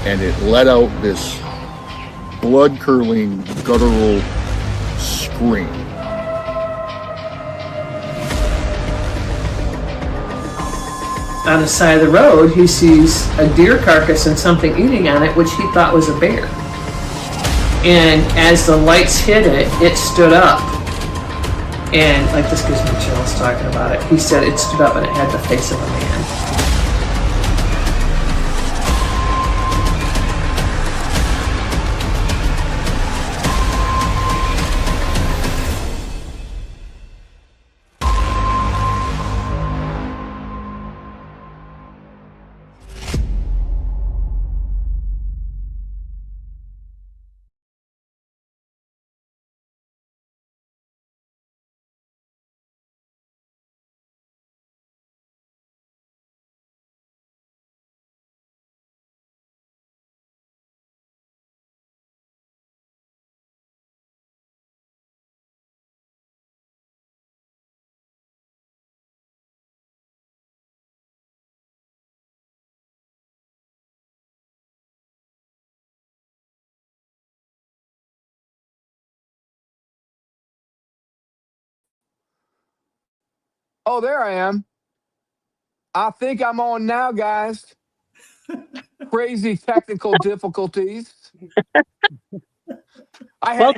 and it let out this blood-curdling, guttural scream. On the side of the road, he sees a deer carcass and something eating on it, which he thought was a bear. And as the lights hit it, it stood up. And, like, this gives me chills talking about it. He said it stood up and it had the face of a man. Oh, there I am. I think I'm on now, guys. Crazy technical difficulties. I had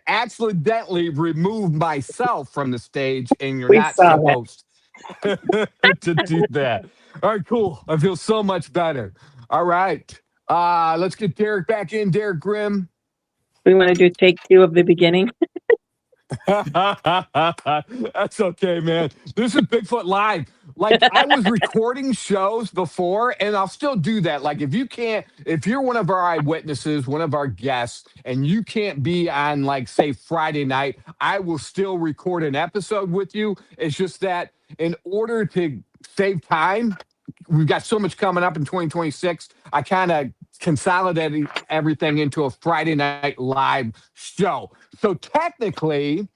accidentally removed myself from the stage, and you're not supposed to do that. All right, cool. I feel so much better. All right. Let's get Derek back in. Derek Grimm. We want to do take 2 of the beginning. That's okay, man. This is Bigfoot Live. Like, I was recording shows before, and I'll still do that. Like, if you're one of our eyewitnesses, one of our guests, and you can't be on, like, say, Friday night, I will still record an episode with you. It's just that in order to save time, we've got so much coming up in 2026. I kind of consolidated everything into a Friday night live show. So technically,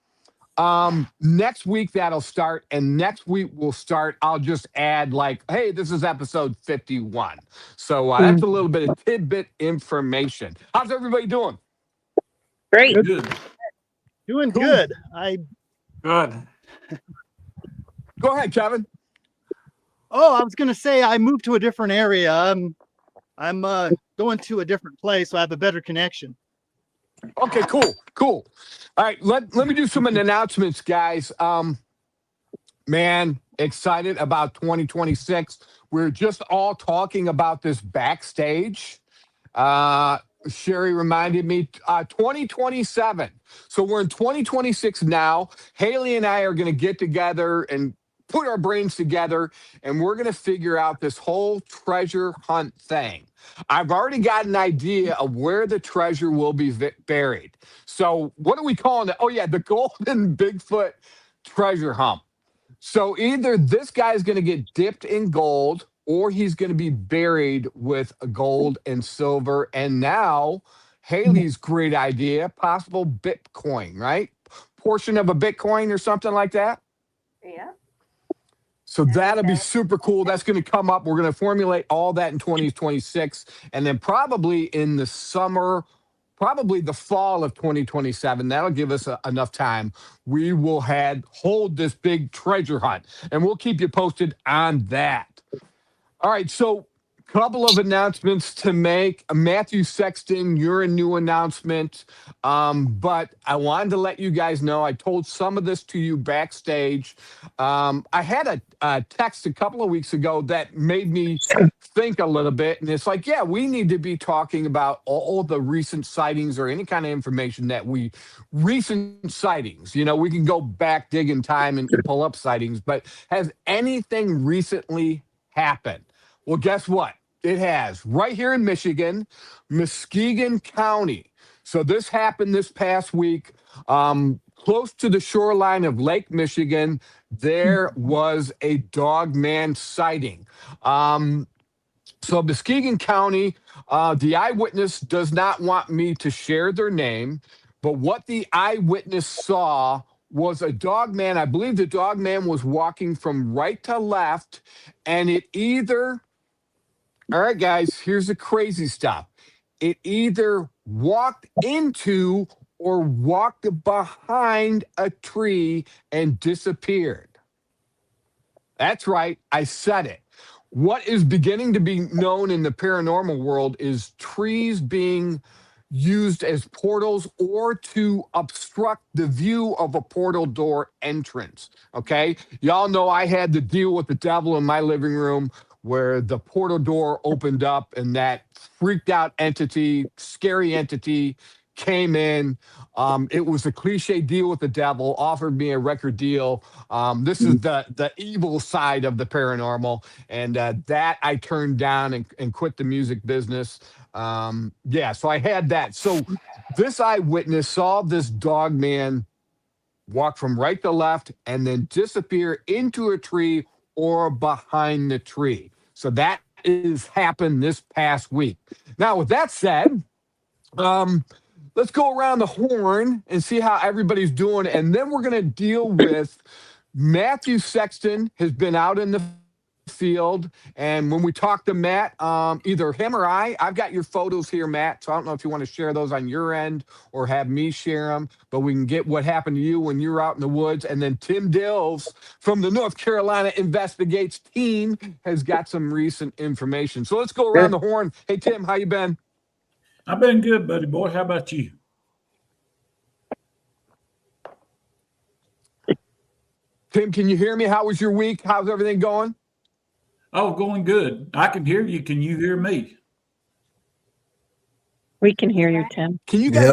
next week that'll start, and next week we'll start. I'll just add like, hey, this is episode 51. So that's a little bit of tidbit information. How's everybody doing? Great. Good. Doing good. Good. Go ahead, Kevin. Oh, I was gonna say I moved to a different area. I'm going to a different place, so I have a better connection. Okay, cool. All right, let me do some announcements, guys. Man, excited about 2026. We're just all talking about this backstage. Sherry reminded me, 2027. So we're in 2026 now. Haley and I are going to get together and put our brains together, and we're going to figure out this whole treasure hunt thing. I've already got an idea of where the treasure will be buried. So what are we calling it? Oh, yeah, the Golden Bigfoot Treasure Hunt. So either this guy's going to get dipped in gold, or he's going to be buried with gold and silver. And now Haley's great idea, possible Bitcoin, right? Portion of a Bitcoin or something like that. Yeah. So that'll be super cool. That's going to come up. We're going to formulate all that in 2026. And then probably in the summer, probably the fall of 2027, that'll give us enough time. We will hold this big treasure hunt, and we'll keep you posted on that. All right, so couple of announcements to make. Matthew Sexton, you're a new announcement, but I wanted to let you guys know, I told some of this to you backstage. I had a text a couple of weeks ago that made me think a little bit, and it's like, yeah, we need to be talking about all the recent sightings or any kind of information recent sightings. You know, we can go back, dig in time and pull up sightings, but has anything recently happened? Well, guess what? It has. Right here in Michigan, Muskegon County. So this happened this past week. Close to the shoreline of Lake Michigan, there was a dogman sighting. So Muskegon County, the eyewitness does not want me to share their name, but what the eyewitness saw was a dogman. I believe the dogman was walking from right to left, and it either All right, guys, here's the crazy stuff. It either walked into or walked behind a tree and disappeared. That's right. I said it. What is beginning to be known in the paranormal world is trees being used as portals or to obstruct the view of a portal door entrance. Okay. Y'all know I had to deal with the devil in my living room where the portal door opened up and that freaked out entity, scary entity came in. It was a cliche deal with the devil, offered me a record deal. This is the evil side of the paranormal, and that I turned down and quit the music business. Yeah, so I had that. So this eyewitness saw this dog man walk from right to left and then disappear into a tree or behind the tree. So that is happened this past week. Now, with that said, let's go around the horn and see how everybody's doing. And then we're going to deal with Matthew Sexton has been out in the field. And when we talk to Matt, either him or I've got your photos here, Matt. So I don't know if you want to share those on your end or have me share them, but we can get what happened to you when you're out in the woods. And then Tim Dills from the North Carolina Investigates team has got some recent information. So let's go around the horn. Hey, Tim, how you been? I've been good, buddy boy. How about you? Tim, can you hear me? How was your week? How's everything going? Oh, going good. I can hear you. Can you hear me? We can hear you, Tim. Can you guys?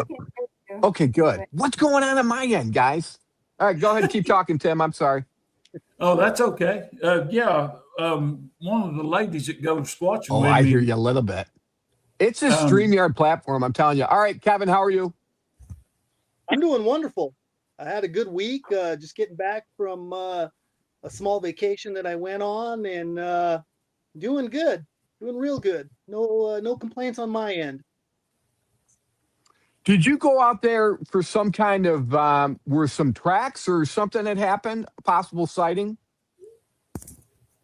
Okay, good. What's going on my end, guys? All right, go ahead and keep talking, Tim. I'm sorry. Oh, that's okay. One of the ladies that goes squatching with me. I hear you a little bit. It's a StreamYard platform, I'm telling you. All right, Kevin, how are you? I'm doing wonderful. I had a good week, just getting back from a small vacation that I went on, and doing good, doing real good. No complaints on my end. Did you go out there for some kind of, were some tracks or something that happened, a possible sighting?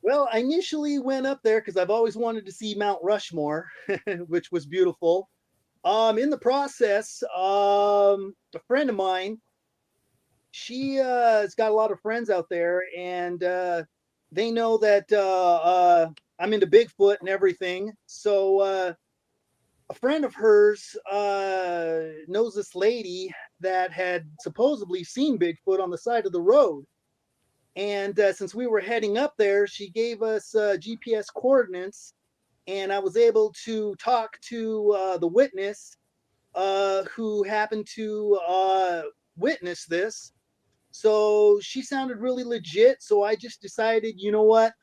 Well, I initially went up there because I've always wanted to see Mount Rushmore, which was beautiful. In the process, a friend of mine, she has got a lot of friends out there, and they know that I'm into Bigfoot and everything. So a friend of hers knows this lady that had supposedly seen Bigfoot on the side of the road. And since we were heading up there, she gave us GPS coordinates, and I was able to talk to the witness who happened to witness this. So she sounded really legit. So I just decided, you know what?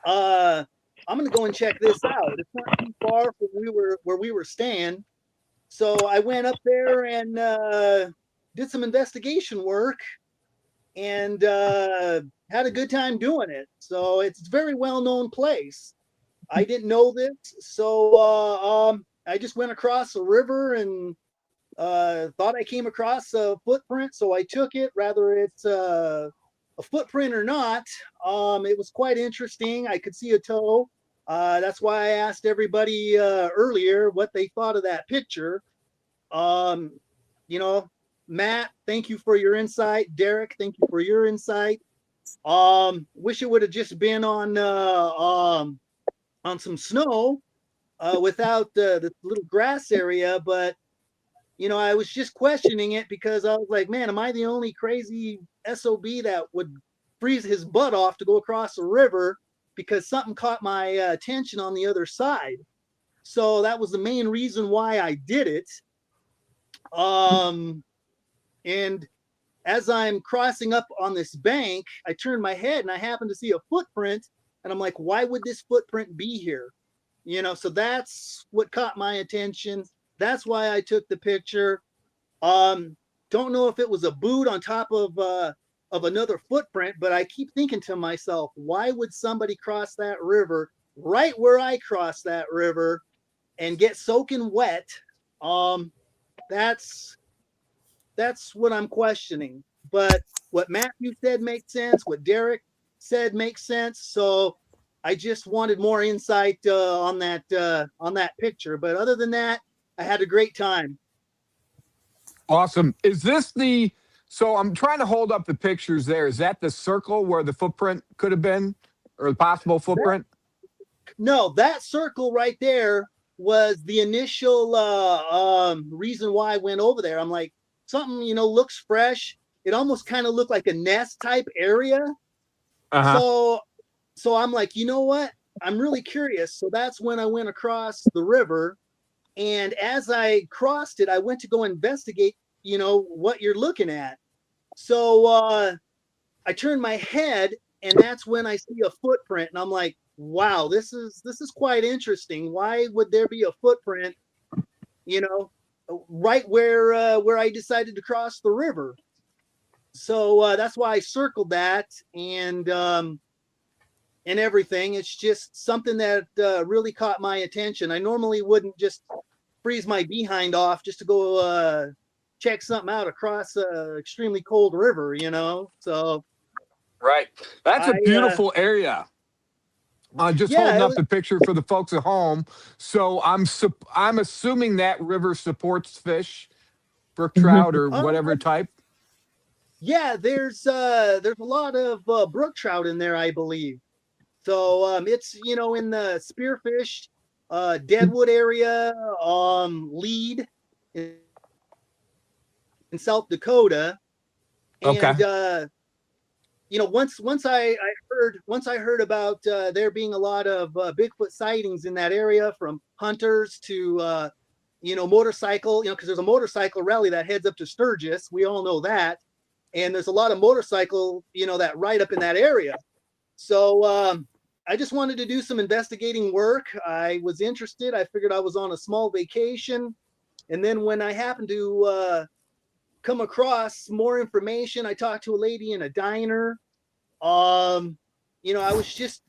I'm going to go and check this out. It's not too far from where we were staying. So I went up there and did some investigation work, and had a good time doing it. So it's a very well-known place. I didn't know this, so I just went across a river and thought I came across a footprint, so I took it, whether it's a footprint or not. It was quite interesting. I could see a toe. That's why I asked everybody earlier what they thought of that picture. Matt, thank you for your insight. Derek, thank you for your insight. Wish it would have just been on some snow without the little grass area, but I was just questioning it because I was like, man, am I the only crazy SOB that would freeze his butt off to go across a river because something caught my attention on the other side? So that was the main reason why I did it. And as I'm crossing up on this bank, I turn my head and I happen to see a footprint, and I'm like, why would this footprint be here? So that's what caught my attention. That's why I took the picture. Don't know if it was a boot on top of another footprint, but I keep thinking to myself, why would somebody cross that river right where I crossed that river and get soaking wet? That's what I'm questioning. But what Matthew said makes sense. What Derek said makes sense. So I just wanted more insight on that picture. But other than that, I had a great time. Awesome. Is this the? So I'm trying to hold up the pictures. There is that the circle where the footprint could have been, or the possible footprint? No, that circle right there was the initial reason why I went over there. I'm like, something, looks fresh. It almost kind of looked like a nest type area. Uh-huh. So I'm like, you know what? I'm really curious. So that's when I went across the river. And as I crossed it, I went to go investigate, what you're looking at. So I turned my head, and that's when I see a footprint, and I'm like, wow, this is quite interesting. Why would there be a footprint, right where I decided to cross the river? So that's why I circled that and everything. It's just something that really caught my attention. I normally wouldn't just freeze my behind off just to go check something out across an extremely cold river, So Right. That's a beautiful area. Just holding up the picture for the folks at home. So I'm assuming that river supports fish, brook trout, or whatever type. Yeah, there's a lot of brook trout in there, I believe. So it's in the spearfish, Deadwood area, Lead in South Dakota, and Okay. once I heard about there being a lot of Bigfoot sightings in that area, from hunters to motorcycle, because there's a motorcycle rally that heads up to Sturgis. We all know that, and there's a lot of motorcycle that ride up in that area. So I just wanted to do some investigating work. I was interested. I figured I was on a small vacation, and then when I happened to come across more information, I talked to a lady in a diner. I was just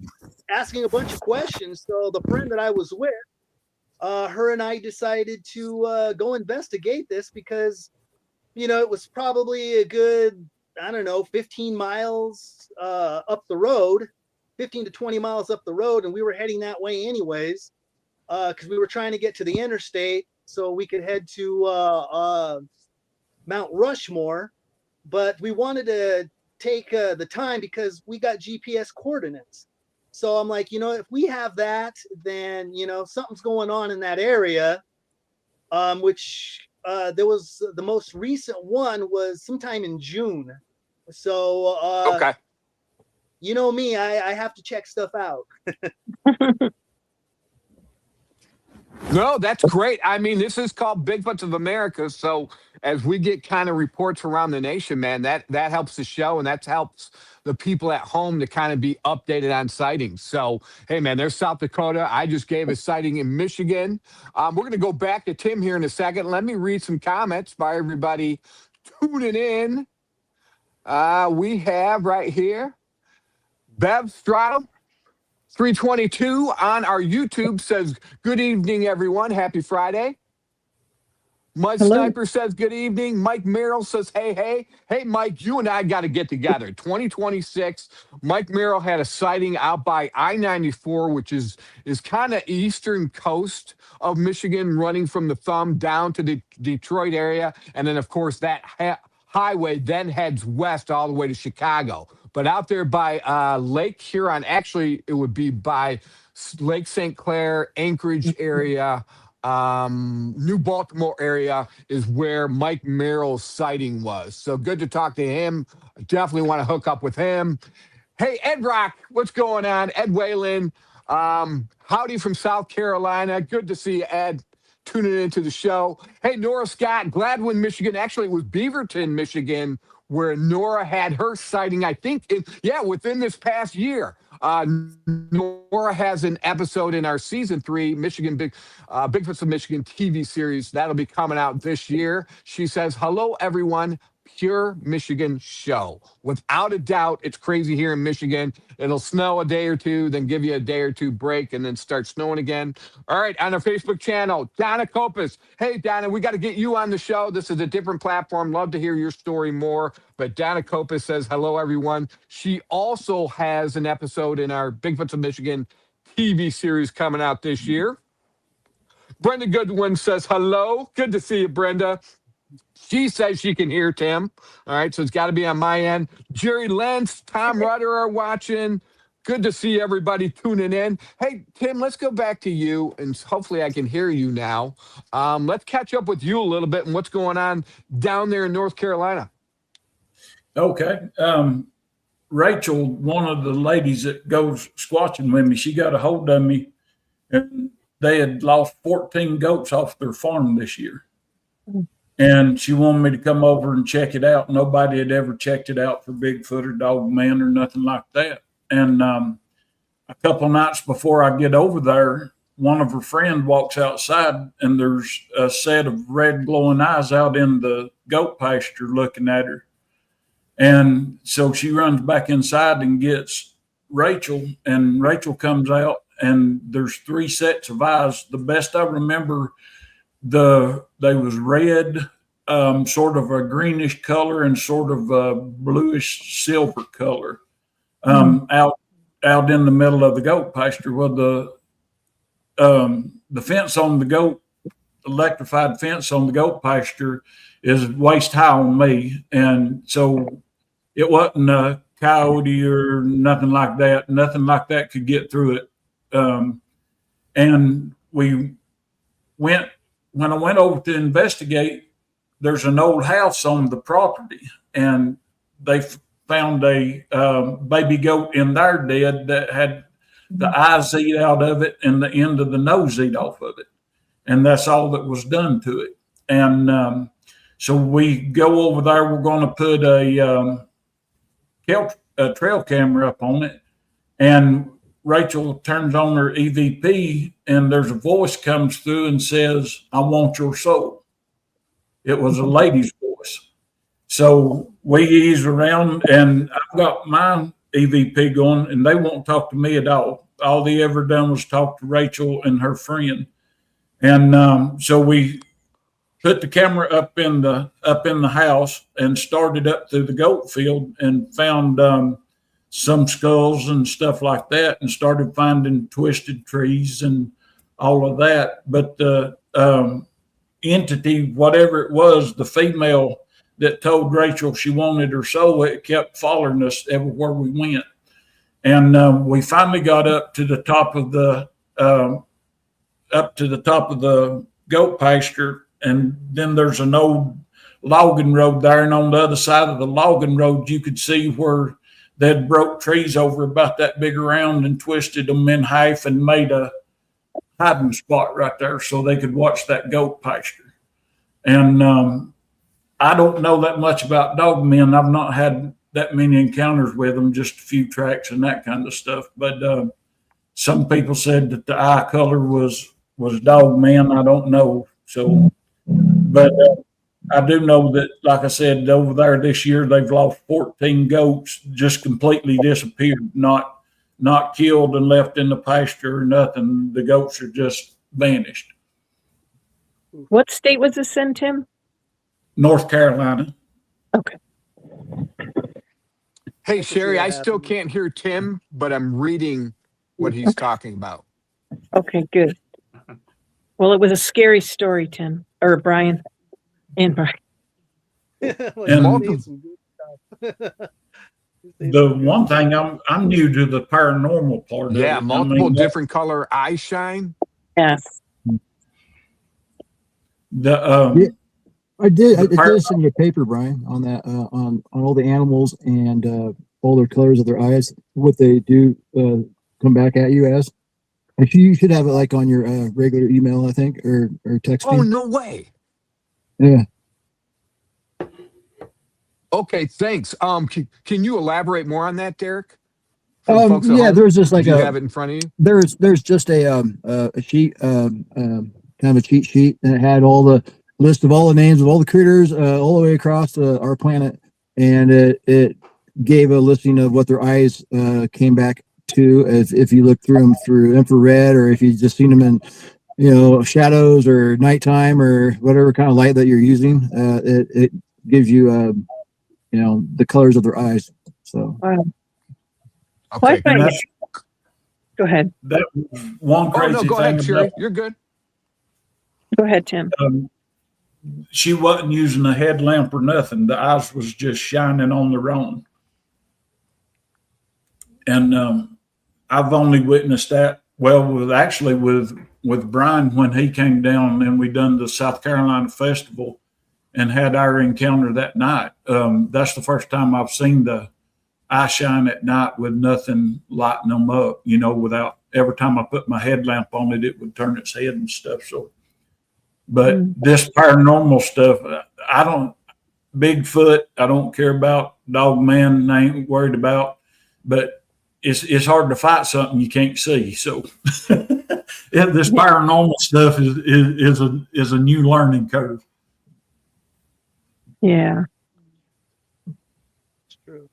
asking a bunch of questions. So the friend that I was with, her and I decided to go investigate this because, it was probably a good, 15 miles up the road, 15 to 20 miles up the road. And we were heading that way anyways, because we were trying to get to the interstate so we could head to Mount Rushmore. But we wanted to take the time because we got GPS coordinates. So I'm like, if we have that, then, something's going on in that area, which there was the most recent one was sometime in June. So, Okay. Me, I have to check stuff out. No, that's great. I mean, this is called Bigfoots of America. So as we get kind of reports around the nation, man, that helps the show, and that helps the people at home to kind of be updated on sightings. So, hey, man, there's South Dakota. I just gave a sighting in Michigan. We're going to go back to Tim here in a second. Let me read some comments by everybody tuning in. We have right here Bev Straddle. 322 on our YouTube says, good evening, everyone. Happy Friday. Mud Sniper says, good evening. Mike Merrill says, hey, hey. Hey, Mike, you and I got to get together. 2026, Mike Merrill had a sighting out by I-94, which is kind of eastern coast of Michigan, running from the Thumb down to the Detroit area. And then, of course, that highway then heads west all the way to Chicago. But out there by Lake Huron, actually, it would be by Lake St. Clair, Anchorage area, New Baltimore area is where Mike Merrill's sighting was. So good to talk to him. I definitely want to hook up with him. Hey, Ed Rock, what's going on? Ed Whalen, howdy from South Carolina. Good to see you, Ed, tuning into the show. Hey, Nora Scott, Gladwin, Michigan. Actually, it was Beaverton, Michigan, where Nora had her sighting, I think, within this past year. Nora has an episode in our season 3 Bigfoots of Michigan TV series that'll be coming out this year. She says, hello, everyone. Pure Michigan show. Without a doubt, it's crazy here in Michigan. It'll snow a day or two, then give you a day or two break, and then start snowing again. All right, on our Facebook channel, Donna Copus. Hey, Donna, we got to get you on the show. This is a different platform. Love to hear your story more. But Donna Copus says, hello, everyone. She also has an episode in our Bigfoots of Michigan TV series coming out this year. Brenda Goodwin says, hello. Good to see you, Brenda. She says she can hear Tim. All right, so it's got to be on my end. Jerry Lentz, Tom Rudder are watching. Good to see everybody tuning in. Hey, Tim, let's go back to you, and hopefully I can hear you now. Let's catch up with you a little bit and what's going on down there in North Carolina. Okay. Rachel, one of the ladies that goes squatching with me, she got a hold of me, and they had lost 14 goats off their farm this year. And she wanted me to come over and check it out. Nobody had ever checked it out for Bigfoot or Dog Man or nothing like that. And a couple nights before I get over there, one of her friends walks outside, and there's a set of red glowing eyes out in the goat pasture looking at her. And so she runs back inside and gets Rachel, and Rachel comes out, and there's 3 sets of eyes. The best I remember, they was red, sort of a greenish color and sort of a bluish silver color, out in the middle of the goat pasture. Well, the fence on the goat, electrified fence on the goat pasture, is waist high on me, and so it wasn't a coyote or nothing like that. Nothing like that could get through it. And when I went over to investigate, there's an old house on the property, and they found a baby goat in there dead that had the eyes eat out of it and the end of the nose eat off of it. And that's all that was done to it. And so we go over there. We're going to put a trail camera up on it. And Rachel turns on her EVP, and there's a voice comes through and says, I want your soul. It was a lady's voice. So we ease around, and I've got my EVP going, and they won't talk to me at all. All they ever done was talk to Rachel and her friend. And so we put the camera up in the house and started up through the goat field and found some skulls and stuff like that, and started finding twisted trees and all of that. But the entity, whatever it was, the female that told Rachel she wanted her soul, it kept following us everywhere we went. And we finally got up to the top of the goat pasture, and then there's an old logging road there, and on the other side of the logging road you could see where they'd broke trees over about that big around and twisted them in half and made a hiding spot right there so they could watch that goat pasture. And I don't know that much about dog men. I've not had that many encounters with them, just a few tracks and that kind of stuff. But some people said that the eye color was dog man. I don't know. So, but I do know that, like I said, over there this year, they've lost 14 goats, just completely disappeared, not killed and left in the pasture or nothing. The goats are just vanished. What state was this in, Tim? North Carolina. Okay. Hey, Sherry, I still can't hear Tim, but I'm reading what he's talking about. Okay, good. Well, it was a scary story, Tim, or Brian. And Brian. And the one thing, I'm new to the paranormal part of it. Yeah, multiple different color eye shine. Yes. I did send you a paper, Brian, on that on all the animals and all their colors of their eyes, what they do come back at you as. Actually, you should have it like on your regular email, I think, or texting. Oh, no way. Yeah. Okay, thanks. Can you elaborate more on that, Derek? Yeah, there's just like you have it in front of you. There's just a sheet, kind of a cheat sheet, and it had all the list of all the names of all the critters all the way across our planet, and it gave a listing of what their eyes came back to, if you look through them through infrared, or if you just seen them in shadows or nighttime or whatever kind of light that you're using. It gives you the colors of their eyes. So Wow. Okay. And that's Go ahead. that was one Oh, crazy no, go thing ahead, Sherry. about, You're good. Go ahead, Tim. she wasn't using a headlamp or nothing. The eyes was just shining on their own. And I've only witnessed that. Well, with Bryan when he came down and we done the South Carolina festival and had our encounter that night. That's the first time I've seen the eye shine at night with nothing lighting them up. Without every time I put my headlamp on it, it would turn its head and stuff. So, but this paranormal stuff, Bigfoot, I don't care about. Dog man, I ain't worried about. But it's hard to fight something you can't see. So this paranormal stuff is a new learning curve. Yeah. It's true.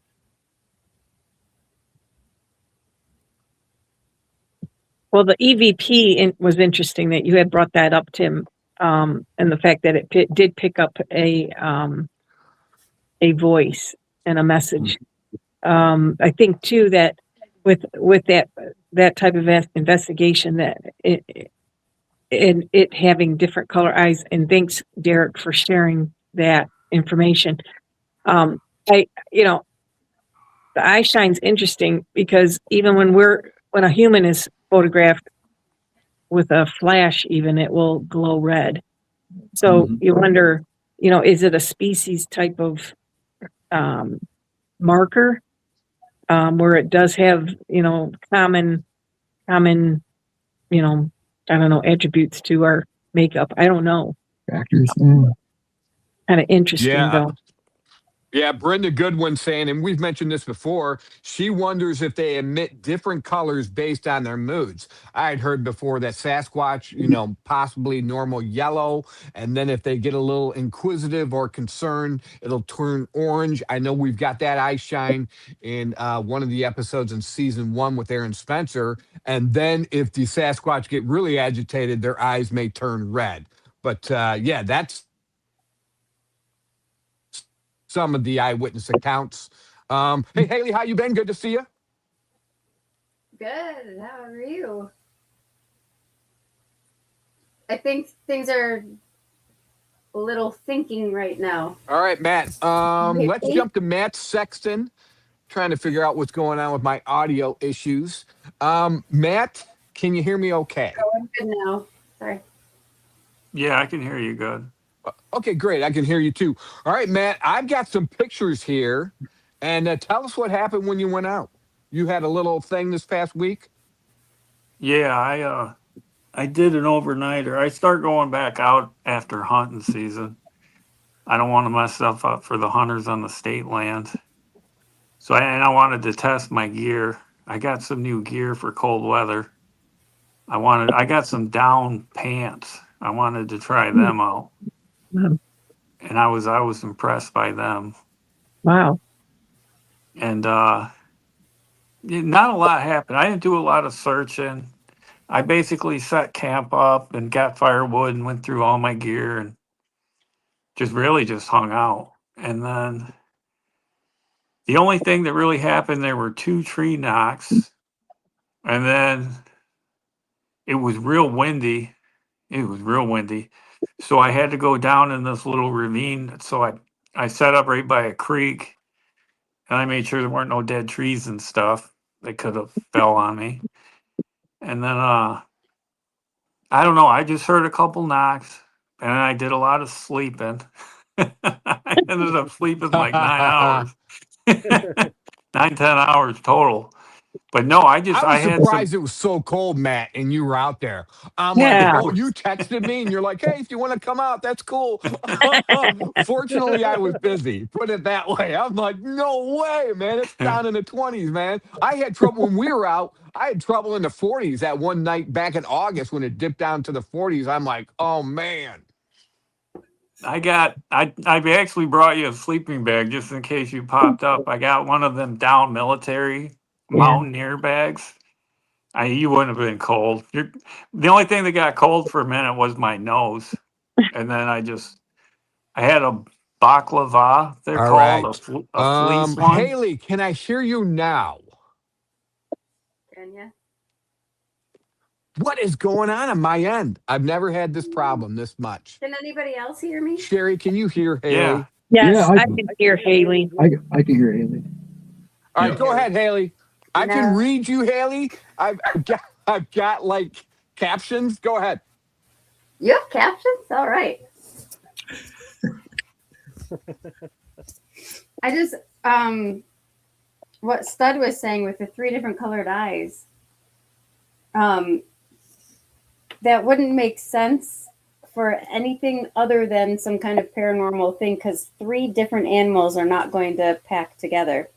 Well, the EVP was interesting that you had brought that up, Tim, and the fact that it did pick up a voice and a message. I think too that with that type of investigation, that it having different color eyes, and thanks, Derek, for sharing that information. The eye shine's interesting because even when a human is photographed with a flash, even it will glow red. So you wonder, is it a species type of marker where it does have, common, I don't know, attributes to our makeup. I don't know. factors. Kind of interesting Yeah. though. Yeah, Brenda Goodwin saying, and we've mentioned this before, she wonders if they emit different colors based on their moods. I had heard before that Sasquatch, possibly normal yellow, and then if they get a little inquisitive or concerned, it'll turn orange. I know we've got that eye shine in one of the episodes in season 1 with Aaron Spencer, and then if the Sasquatch get really agitated, their eyes may turn red. But yeah, that's some of the eyewitness accounts. Hey, Haley, how you been? Good to see you. Good. How are you? I think things are a little thinking right now. All right, Matt. Let's jump to Matt Sexton. Trying to figure out what's going on with my audio issues. Matt, can you hear me okay? Oh, I'm good now. Sorry. Yeah, I can hear you good. Okay, great. I can hear you too. All right, Matt, I've got some pictures here. And tell us what happened when you went out. You had a little thing this past week? Yeah, I did an overnighter. I start going back out after hunting season. I don't want to mess stuff up for the hunters on the state land. So I wanted to test my gear. I got some new gear for cold weather. I got some down pants. I wanted to try them out. Wow. And I was impressed by them. Wow. And not a lot happened. I didn't do a lot of searching. I basically set camp up and got firewood and went through all my gear and just hung out. And then the only thing that really happened, there were 2 tree knocks, and then it was real windy. So I had to go down in this little ravine. So I set up right by a creek, and I made sure there weren't no dead trees and stuff that could have fell on me. And then I don't know, I just heard a couple knocks, and I did a lot of sleeping. I ended up sleeping like 9 hours. 9-10 hours total. But no, I was had surprised it was so cold, Matt, and you were out there. I'm Yeah. like, oh, you texted me and you're like, hey, if you want to come out, that's cool. Fortunately, I was busy. Put it that way. I'm like, no way, man. It's down in the 20s, man. I had trouble when we were out. I had trouble in the 40s that one night back in August when it dipped down to the 40s. I'm like, oh, man. I actually brought you a sleeping bag just in case you popped up. I got one of them down military mountaineer bags. You wouldn't have been cold. The only thing that got cold for a minute was my nose, and then I had a baklava. They're All called right. a fleece one. Haley, can I hear you now? Can ya? What is going on my end? I've never had this problem this much. Can anybody else hear me? Sherry, can you hear Yeah. Haley? Yes, Yeah, I can hear Haley. I can hear Haley. All right, Yeah. go ahead, Haley. I can No. read you, Haley. I've got like captions. Go ahead. You have captions? All right. I just what Stud was saying with the 3 different colored eyes. That wouldn't make sense for anything other than some kind of paranormal thing, because 3 different animals are not going to pack together,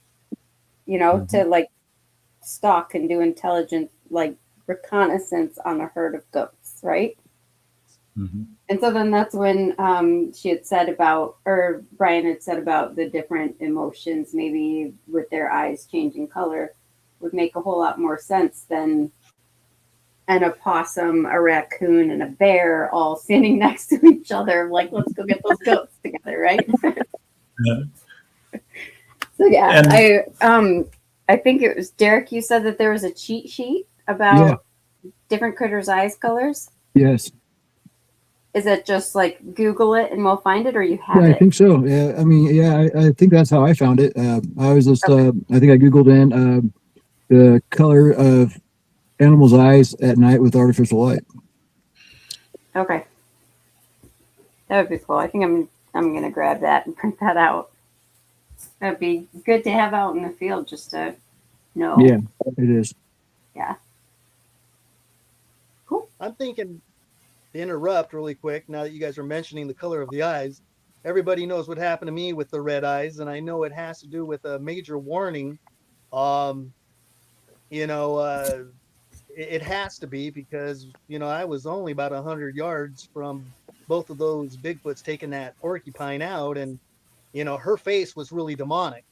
to like stalk and do intelligent like reconnaissance on a herd of goats, right? Mm-hmm. And so then that's when she had said about, or Bryan had said about the different emotions, maybe with their eyes changing color would make a whole lot more sense than an opossum, a raccoon, and a bear all standing next to each other. Like, let's go get those goats together, right? Yeah. So yeah, And- I think it was Derek. You said that there was a cheat sheet about different critters' eyes colors. Yes. Is it just like Google it and we'll find it, or you have Yeah, I it? think so. Yeah, I mean, yeah, I think that's how I found it. I was just, I think I Googled in the color of animals' eyes at night with artificial light. Okay, that would be cool. I think I'm gonna grab that and print that out. That'd be good to have out in the field just to know. Yeah, it is. Yeah. I'm thinking to interrupt really quick now that you guys are mentioning the color of the eyes. Everybody knows what happened to me with the red eyes, and I know it has to do with a major warning. It has to be because, I was only about 100 yards from both of those Bigfoots taking that porcupine out, and, her face was really demonic.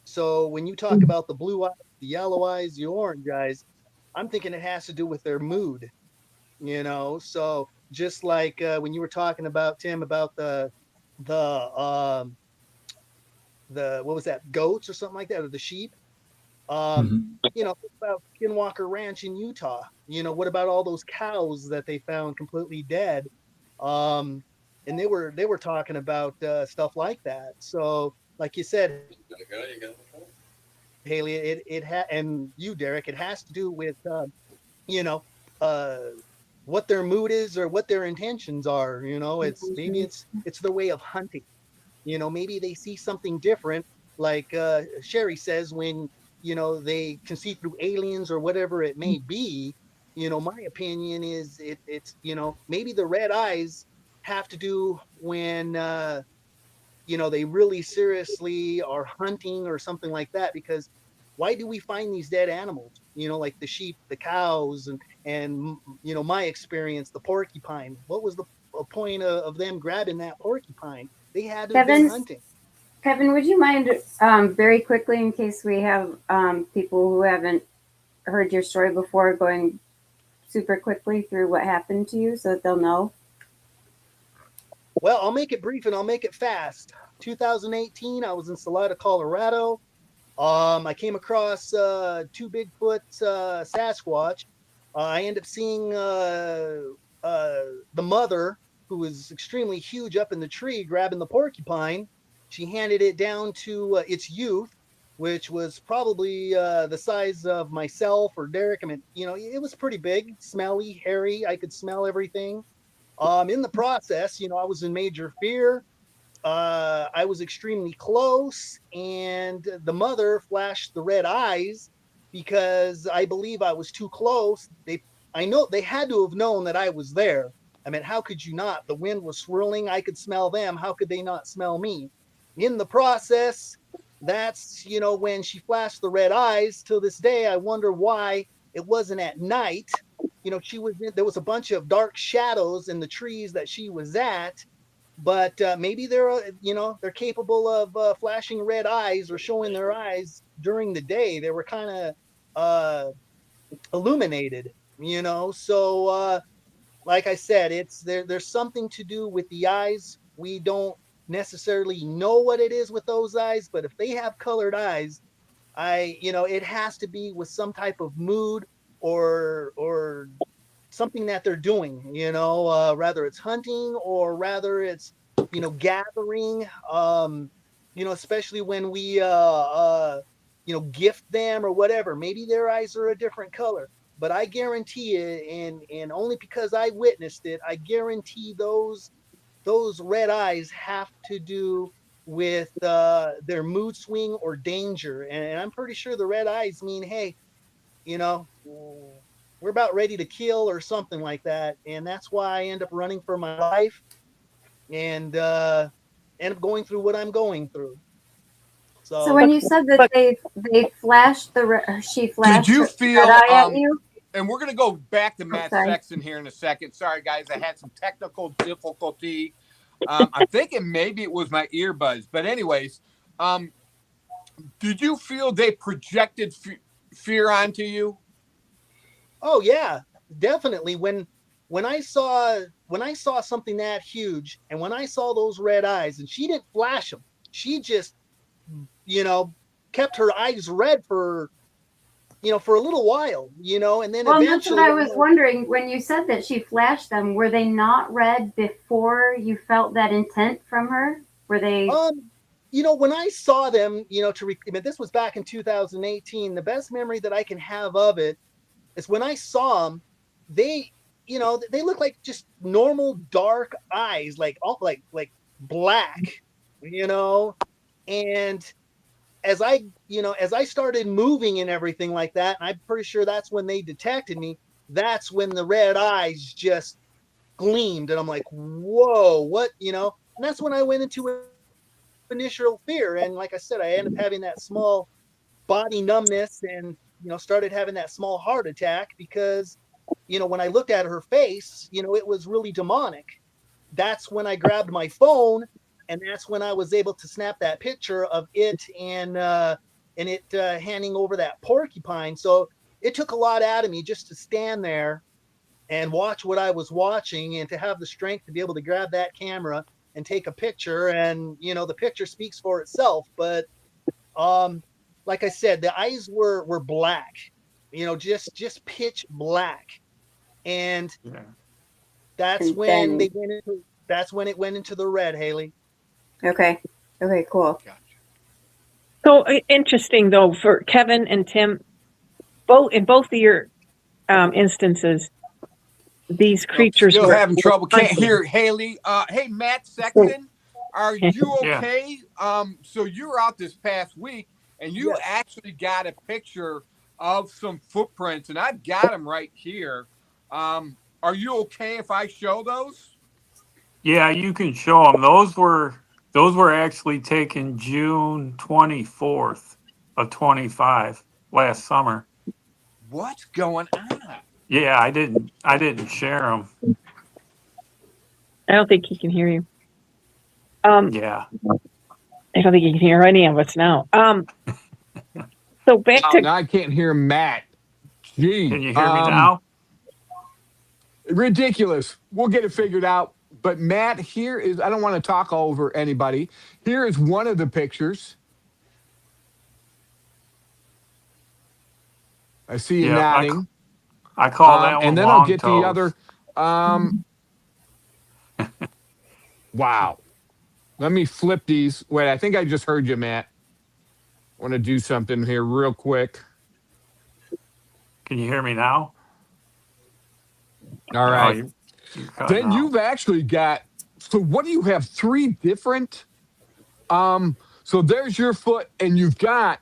So when you talk about the blue eyes, the yellow eyes, the orange eyes, I'm thinking it has to do with their mood, so just like when you were talking about, Tim, about the what was that, goats or something like that, or the sheep. About Skinwalker Ranch in Utah. What about all those cows that they found completely dead? And they were talking about stuff like that. So, like you said, Haley, and you, Derek, it has to do with what their mood is or what their intentions are. It's their way of hunting. Maybe they see something different, like Sherry says, when they can see through aliens or whatever it may be. My opinion is it's maybe the red eyes have to do when they really seriously are hunting or something like that. Because why do we find these dead animals? Like the sheep, the cows, and my experience, the porcupine. What was the point of them grabbing that porcupine? They had to have been hunting. Kevin, would you mind very quickly, in case we have people who haven't heard your story before, going super quickly through what happened to you so that they'll know? Well, I'll make it brief and I'll make it fast. 2018, I was in Salida, Colorado. I came across 2 Bigfoot Sasquatch. I ended up seeing the mother, who was extremely huge, up in the tree grabbing the porcupine. She handed it down to its youth, which was probably the size of myself or Derek. I mean, it was pretty big, smelly, hairy. I could smell everything. In the process, I was in major fear. I was extremely close, and the mother flashed the red eyes because I believe I was too close. I know they had to have known that I was there. I mean, how could you not? The wind was swirling. I could smell them. How could they not smell me? In the process, that's, when she flashed the red eyes. Till this day, I wonder why it wasn't at night. There was a bunch of dark shadows in the trees that she was at. but maybe they're they're capable of flashing red eyes or showing their eyes during the day. They were kind of illuminated, so like I said, there's something to do with the eyes. We don't necessarily know what it is with those eyes, but if they have colored eyes, it has to be with some type of mood or something that they're doing, rather it's hunting or rather it's, gathering, especially when we, gift them or whatever. Maybe their eyes are a different color, but I guarantee it, and only because I witnessed it, I guarantee those red eyes have to do with their mood swing or danger. And I'm pretty sure the red eyes mean, hey, we're about ready to kill or something like that. And that's why I end up running for my life and end up going through what I'm going through. So when you said that they flashed she flashed Did you feel, red eye at you? and we're going to go back to Matt sorry. Sexton here in a second. Sorry, guys. I had some technical difficulty. I'm thinking maybe it was my earbuds. But anyways, did you feel they projected fear onto you? Oh, yeah, definitely. When I saw something that huge and when I saw those red eyes, and she didn't flash them, she just, kept her eyes red for a little while, and then eventually. That's what I was wondering. When you said that she flashed them, were they not red before you felt that intent from her? Were they? When I saw them, this was back in 2018. The best memory that I can have of it is when I saw them. They look like just normal dark eyes, like black, and as I started moving and everything like that, and I'm pretty sure that's when they detected me. That's when the red eyes just gleamed, and I'm like, whoa, what, and that's when I went into initial fear. And like I said, I ended up having that small body numbness and, started having that small heart attack because, when I looked at her face, it was really demonic. That's when I grabbed my phone, and that's when I was able to snap that picture of it and it handing over that porcupine. So it took a lot out of me just to stand there and watch what I was watching and to have the strength to be able to grab that camera and take a picture. And, the picture speaks for itself. But like I said, the eyes were black, just pitch black. And that's when it went into the red, Haley. Okay, cool. So interesting, though, for Kevin and Tim, in both of your instances, these creatures still were having trouble. Can't hunting. hear Haley. Hey, Matt Sexton, are you okay? Yeah. So you were out this past week, and you actually got a picture of some footprints, and I've got them right here. Are you okay if I show those? Yeah, you can show them. Those were actually taken June 24th of 25 last summer. What's going on? Yeah, I didn't share them. I don't think he can hear you. Yeah. I don't think he can hear any of us now. So back to now I can't hear Matt. Gee, can you hear me now? Ridiculous. We'll get it figured out. But Matt, here is, I don't want to talk over anybody. Here is one of the pictures. I see you nodding. I call that one and then long I'll get toes. the other. Wow. Let me flip these. Wait, I think I just heard you, Matt. I want to do something here real quick. Can you hear me now? All right. Then you've actually got, so what do you have? 3 different? So there's your foot, and you've got,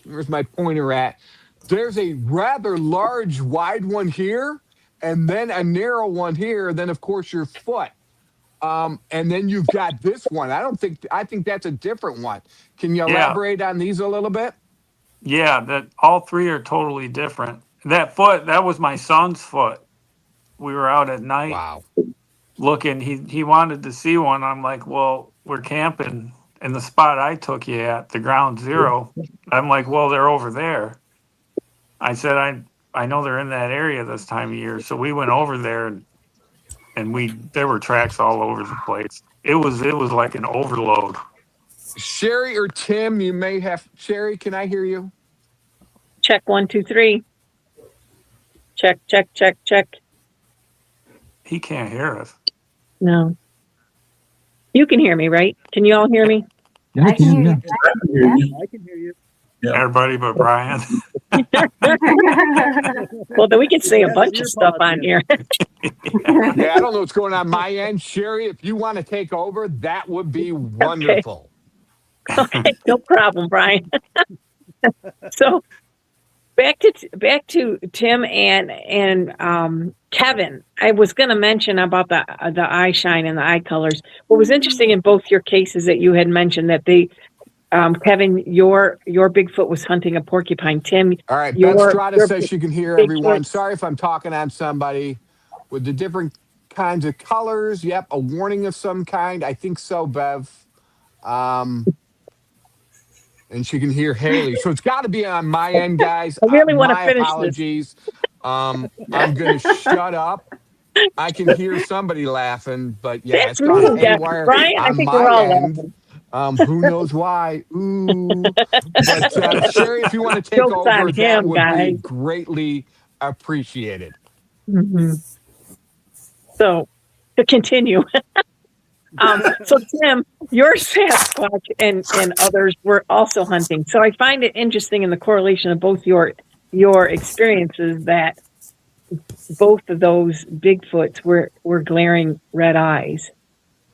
where's my pointer at? There's a rather large, wide one here, and then a narrow one here. Then, of course, your foot. And then you've got this one. I think that's a different one. Can you elaborate on these a little bit? Yeah, that all 3 are totally different. That foot, that was my son's foot. We were out at night. Wow. looking. He wanted to see one. I'm like, well, we're camping in the spot I took you at, the ground zero. I'm like, well, they're over there. I said, I know they're in that area this time of year. So we went over there and there were tracks all over the place. It was like an overload. Sherry or Tim, you may have. Sherry, can I hear you? Check 1, 2, 3. Check, check, check, check. He can't hear us. No. You can hear me, right? Can you all hear me? Yeah, I can, yeah. I can hear you. Yeah. Everybody but Brian. Well, then we can say a Yes, bunch you're of stuff on positive. here. Yeah, I don't know what's going on my end. Sherry, if you want to take over, that would be wonderful. Okay, no problem, Brian. So back to Tim and Kevin. I was going to mention about the eye shine and the eye colors. What was interesting in both your cases that you had mentioned that they, Kevin, your Bigfoot was hunting a porcupine. Tim, All right, Beth Strada says she can hear everyone. Bigfoot. Sorry if I'm talking on somebody. With the different kinds of colors, yep, a warning of some kind. I think so, Bev. And she can hear Haley. So it's got to be on my end, guys. I really want to my finish apologies. I'm going to shut up. I can hear somebody laughing, but yeah, That's it's gone me, Jeff. haywire Brian, I on think my we're all end. Who knows why? Ooh. But Sherry, if you want to take Joke's over, on that him, would be guys. greatly appreciated. Mm-hmm. So to continue. So Tim, your Sasquatch and others were also hunting. So I find it interesting in the correlation of both your experiences that both of those Bigfoots were glaring red eyes.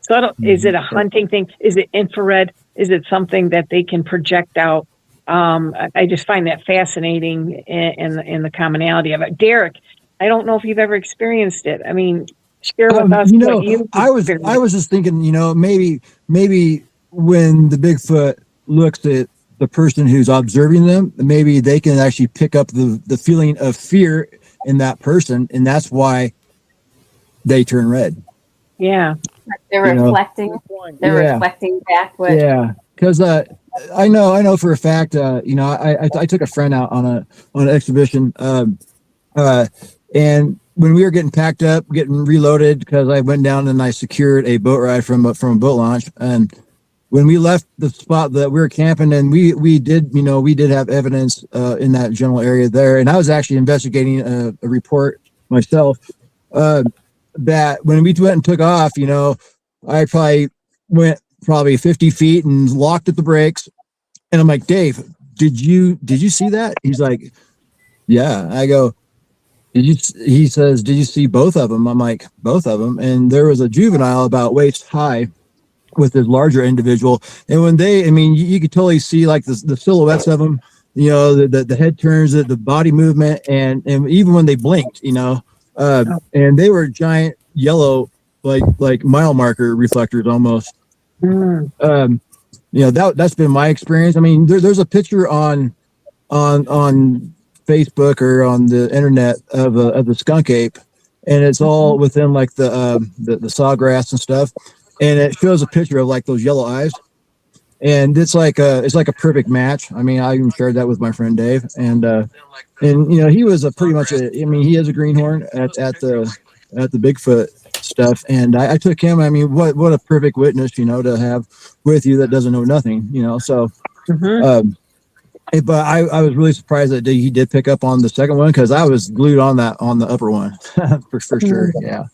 So I don't, is it a hunting thing? Is it infrared? Is it something that they can project out? I just find that fascinating in the commonality of it. Derek, I don't know if you've ever experienced it. I mean, share with us what you I was just thinking, maybe when the Bigfoot looks at the person who's observing them, maybe they can actually pick up the feeling of fear in that person, and that's why they turn red. Yeah. They're reflecting. They're reflecting back what. Yeah, because I know for a fact. I took a friend out on an exhibition, and when we were getting packed up, getting reloaded, because I went down and I secured a boat ride from a boat launch, and when we left the spot that we were camping, and we did have evidence in that general area there, and I was actually investigating a report myself. That when we went and took off, I probably went 50 feet and locked at the brakes. And I'm like, Dave, did you see that? He's like, yeah. I go, he says, did you see both of them? I'm like, both of them. And there was a juvenile about waist high with this larger individual. And when you could totally see like the silhouettes of them, the head turns, the body movement. And even when they blinked, and they were giant yellow, like mile marker reflectors almost. That's been my experience. I mean, there's a picture on Facebook or on the internet of the skunk ape, and it's all within like the sawgrass and stuff, and it shows a picture of like those yellow eyes, and it's like a perfect match. I mean, I even shared that with my friend Dave, and he was he is a greenhorn at the Bigfoot stuff, and I took him. I mean, what a perfect witness, to have with you that doesn't know nothing, so. But I was really surprised that he did pick up on the second one, because I was glued on the upper one for sure. Yeah.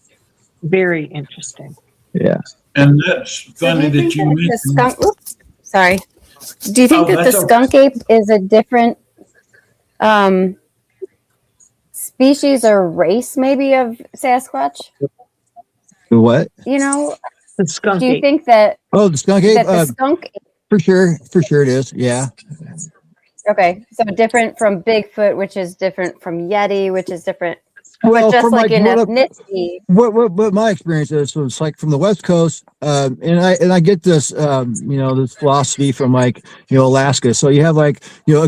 Very interesting. Yeah. And that's funny that you mentioned. Sorry. Do you think that the skunk ape is a different species or race, maybe, of Sasquatch? What? The skunk Do you ape. think that? Oh, the skunk ape. That the skunk ape, for sure it is. Yeah. okay, so different from Bigfoot, which is different from Yeti, which is different. Well, but just from like in what ethnicity. What my experience is, so it's like from the West Coast, and I get this, this philosophy from Alaska. So you have a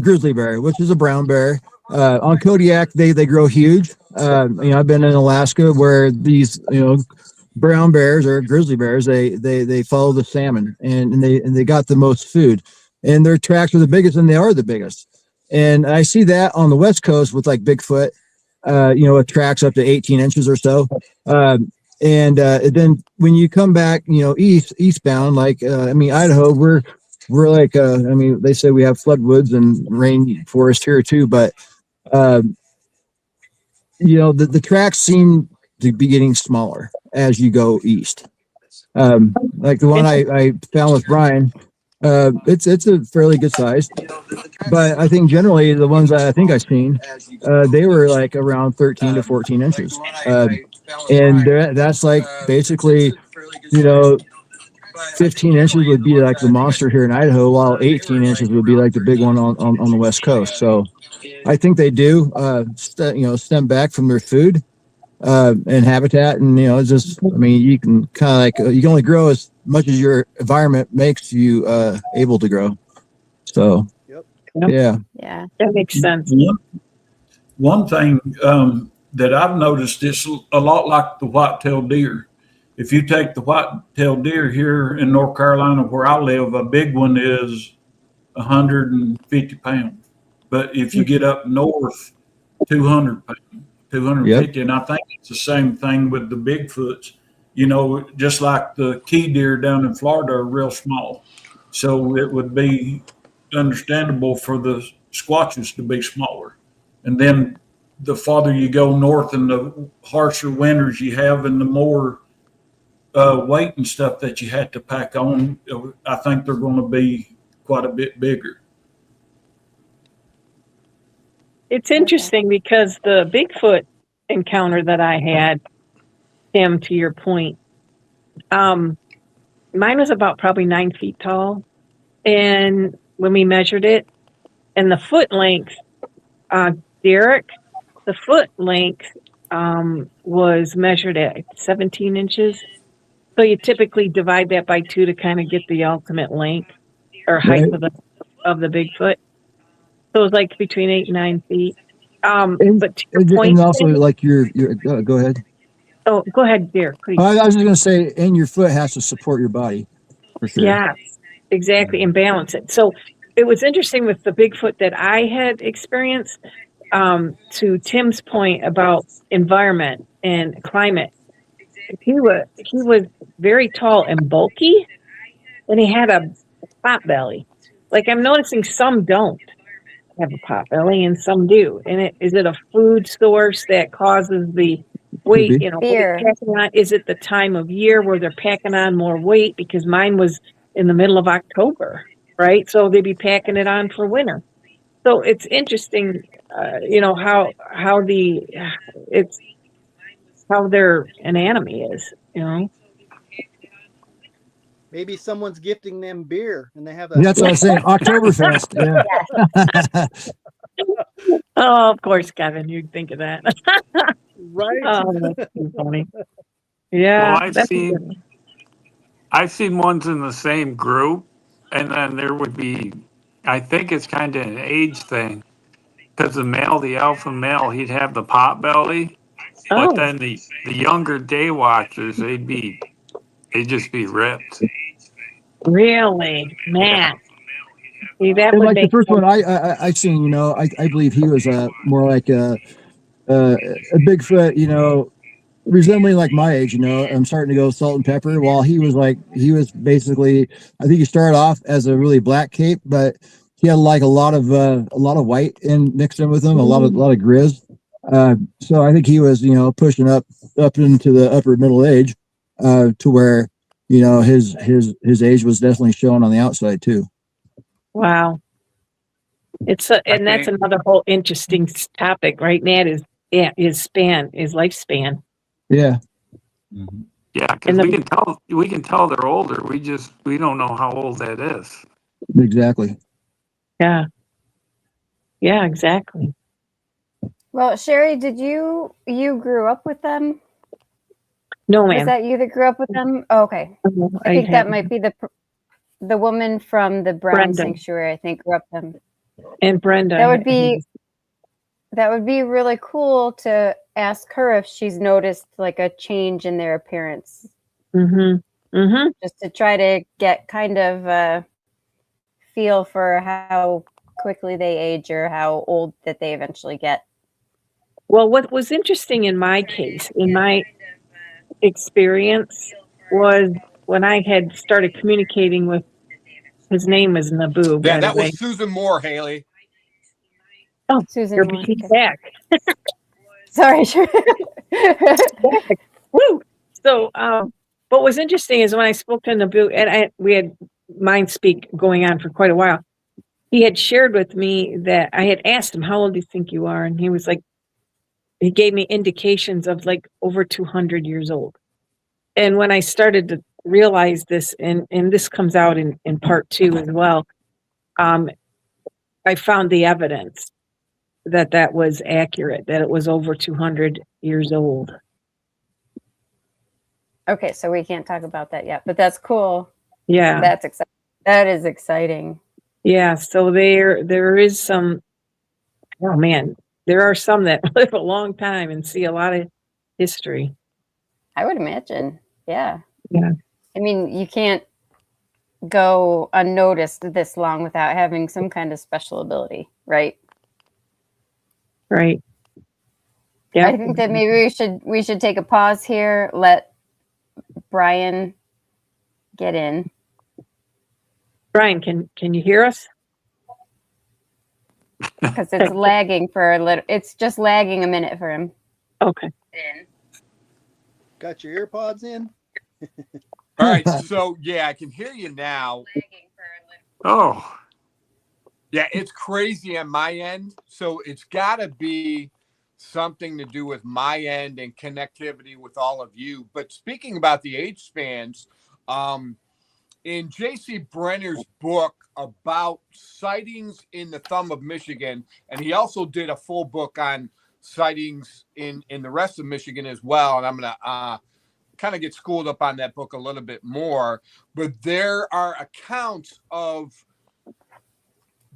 grizzly bear, which is a brown bear. On Kodiak, they grow huge. I've been in Alaska where these brown bears or grizzly bears, they follow the salmon, and they got the most food, and their tracks are the biggest, and they are the biggest. And I see that on the West Coast with like Bigfoot, with tracks up to 18 inches or so. And then when you come back, eastbound, like Idaho, we're like, they say we have floodwoods and rain forest here too, but the tracks seem to be getting smaller as you go east. Like the one I found with Bryan, it's a fairly good size, but I think generally the ones I think I've seen, they were like around 13 to 14 inches. And that's like basically, 15 inches would be like the monster here in Idaho, while 18 inches would be like the big one on the West Coast. So I think they do, stem back from their food and habitat. And, it's just, you can kind of like, you can only grow as much as your environment makes you able to grow. So, yeah. That makes sense. One thing that I've noticed is a lot like the white-tailed deer. If you take the white-tailed deer here in North Carolina, where I live, a big one is 150 pounds. But if you get up north, 200 pounds, 250. Yep. And I think it's the same thing with the Bigfoots. Just like the key deer down in Florida are real small. So it would be understandable for the Squatches to be smaller. And then the farther you go north and the harsher winters you have and the more weight and stuff that you had to pack on, I think they're going to be quite a bit bigger. It's interesting because the Bigfoot encounter that I had, Tim, to your point, mine was about probably 9 feet tall. And when we measured it, and the foot length, Derek, the foot length was measured at 17 inches. So you typically divide that by 2 to kind of get the ultimate length or height of the Bigfoot. So it was like between 8 and 9 feet. But to your point, and also like your go ahead. Oh, go ahead, Derek, please. I was just going to say, and your foot has to support your body, for sure. Yes, exactly, and balance it. So it was interesting with the Bigfoot that I had experienced. To Tim's point about environment and climate, he was very tall and bulky, and he had a pot belly. Like I'm noticing some don't have a pot belly and some do. And is it a food source that causes the weight, weight packing on? Is it the time of year where they're packing on more weight? Because mine was in the middle of October, right? So they'd be packing it on for winter. So it's interesting, how their anatomy is, Maybe someone's gifting them beer and they have That's what I'm saying. Oktoberfest. Yeah. Oh, of course, Kevin, you'd think of that. Right. Oh, that's too funny. Yeah. Well, I've seen ones in the same group, and then there would be, I think it's kind of an age thing, because the alpha male, he'd have the pot belly, but then the younger day watchers, they'd just be ripped. Really, man. See, that would like make the first sense. one I seen, I believe he was more like a Bigfoot, resembling like my age. I'm starting to go salt and pepper. While he was basically, I think he started off as a really black cape, but he had like a lot of white mixed in with him, a lot of grizz. So I think he was, pushing up into the upper middle age, to where, his age was definitely showing on the outside too. Wow. That's another whole interesting topic, right, Matt, is his lifespan. Yeah. Mm-hmm. Yeah, because we can tell they're older. We don't know how old that is. Exactly. Yeah. Yeah, exactly. Well, Sherry, did you grew up with them? No, ma'am. Is that you that grew up with them? Oh, okay. I think that might be the woman from the Brown Sanctuary. I think grew up with them. And Brenda. That would be That would be really cool to ask her if she's noticed like a change in their appearance, just to try to get kind of a feel for how quickly they age or how old that they eventually get. Well, what was interesting in my case, in my experience, was when I had started communicating with, his name is Naboo, Yeah, by the that way. was Susan Moore, Haley. Oh, Susan you're Moore, she's okay. back. Sorry. Sure. Woo! So, what was interesting is when I spoke to Naboo, and we had mind speak going on for quite a while. He had shared with me that I had asked him, "How old do you think you are?" And he was like, he gave me indications of like over 200 years old. And when I started to realize this, and this comes out in part 2 as well, I found the evidence that was accurate, that it was over 200 years old. Okay, so we can't talk about that yet, but that's cool. Yeah. That's exciting. That is exciting. Yeah. So there is some, oh man, there are some that live a long time and see a lot of history. I would imagine. Yeah. Yeah. I mean, you can't go unnoticed this long without having some kind of special ability, right? Right. Yeah. I think that maybe we should take a pause here, let Bryan get in. Bryan, can you hear us? Because it's lagging for a little. It's just lagging a minute for him. Okay. Got your earpods in? All right, so yeah, I can hear you now. Oh, Yeah, it's crazy on my end. So it's got to be something to do with my end and connectivity with all of you. But speaking about the age spans, in J.C. Brenner's book about sightings in the Thumb of Michigan, and he also did a full book on sightings in the rest of Michigan as well. And I'm going to kind of get schooled up on that book a little bit more. But there are accounts of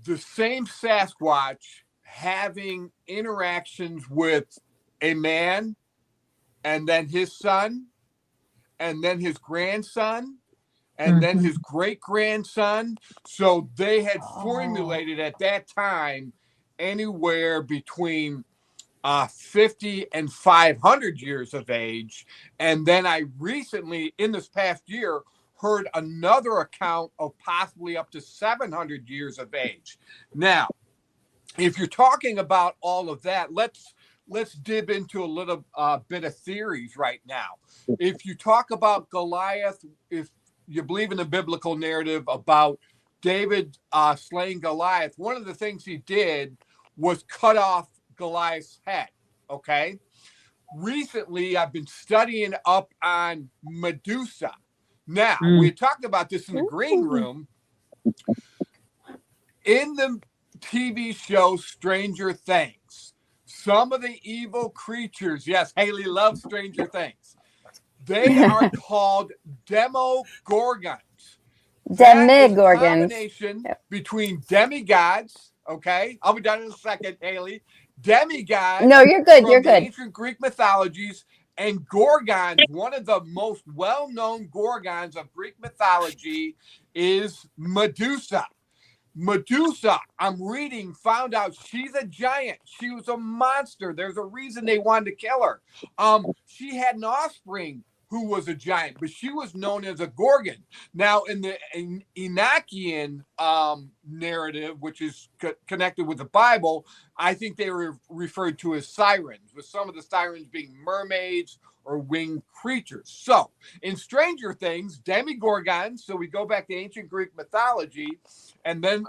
the same Sasquatch having interactions with a man and then his son and then his grandson and then his great-grandson. So they had formulated at that time anywhere between 50 and 500 years of age. And then I recently, in this past year, heard another account of possibly up to 700 years of age. Now, if you're talking about all of that, let's dip into a little bit of theories right now. If you talk about Goliath, if you believe in the biblical narrative about David slaying Goliath, one of the things he did was cut off Goliath's head. Okay. Recently, I've been studying up on Medusa. Now, we had talked about this in the green room. In the TV show Stranger Things, some of the evil creatures, yes, Haley loves Stranger Things, they are called Demogorgons. Demogorgons. Combination between demigods, okay? I'll be done in a second, Haley. Demigods. No, you're good. You're good. Ancient Greek mythologies, and Gorgons. One of the most well-known Gorgons of Greek mythology is Medusa. Medusa, I'm reading, found out she's a giant. She was a monster. There's a reason they wanted to kill her. She had an offspring who was a giant, but she was known as a Gorgon. Now, in the Enochian narrative, which is connected with the Bible, I think they were referred to as sirens, with some of the sirens being mermaids or winged creatures. So, in Stranger Things, demigorgons, so we go back to ancient Greek mythology, and then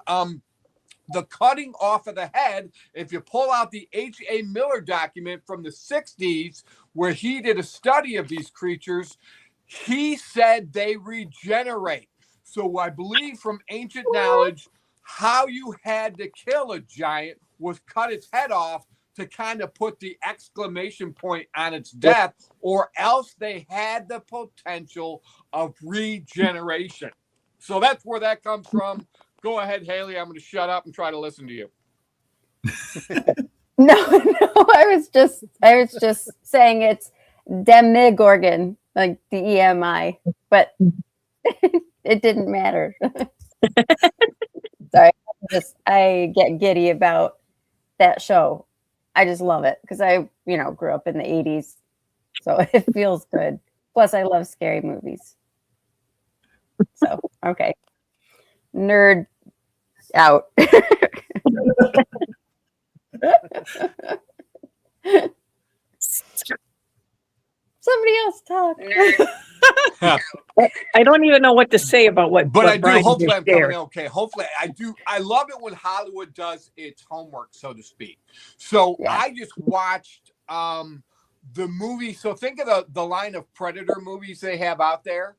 the cutting off of the head, if you pull out the H.A. Miller document from the 60s, where he did a study of these creatures, he said they regenerate. So I believe from ancient knowledge, how you had to kill a giant was cut its head off to kind of put the exclamation point on its death, or else they had the potential of regeneration. So that's where that comes from. Go ahead, Haley. I'm going to shut up and try to listen to you. No, I was just saying it's Demigorgon, like DEMI, but it didn't matter. Sorry, I get giddy about that show. I just love it because I, grew up in the 80s, so it feels good. Plus, I love scary movies. So, okay. Nerd out. Somebody else talk. I don't even know what to say about what. But what I do. Bryan Hopefully, just I'm coming shared. in okay. Hopefully, I do. I love it when Hollywood does its homework, so to speak. So Yeah. I just watched the movie. So think of the line of Predator movies they have out there.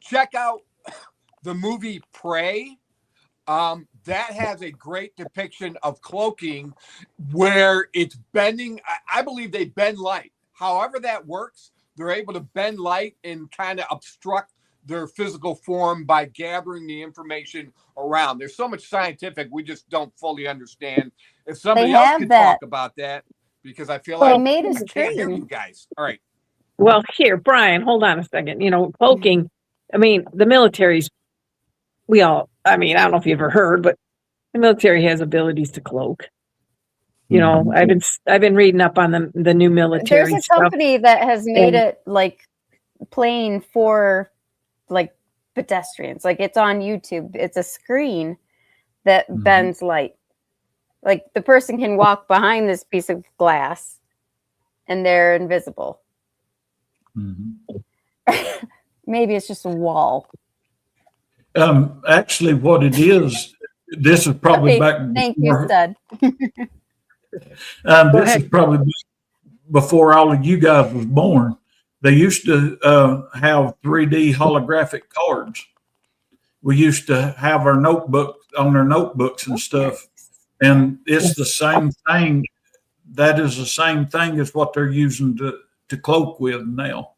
Check out the movie Prey. That has a great depiction of cloaking where it's bending. I believe they bend light. However that works, they're able to bend light and kind of obstruct their physical form by gathering the information around. There's so much scientific we just don't fully understand. If somebody else could talk about that, because I feel like They made a I can't hear screen. you guys. All right. Well, here, Bryan, hold on a second. Cloaking. I mean, the military's. I don't know if you ever heard, but the military has abilities to cloak. I've been reading up on the new military. There's a company that has made it like plain for like pedestrians. Like it's on YouTube. It's a screen that bends light. Like the person can walk behind this piece of glass and they're invisible. Maybe it's just a wall. Actually, what it is, this is probably back before. Thank you, Stud. This is probably before all of you guys was born. They used to have 3D holographic cards. We used to have our notebook on their notebooks and stuff, and it's the same thing. That is the same thing as what they're using to cloak with now.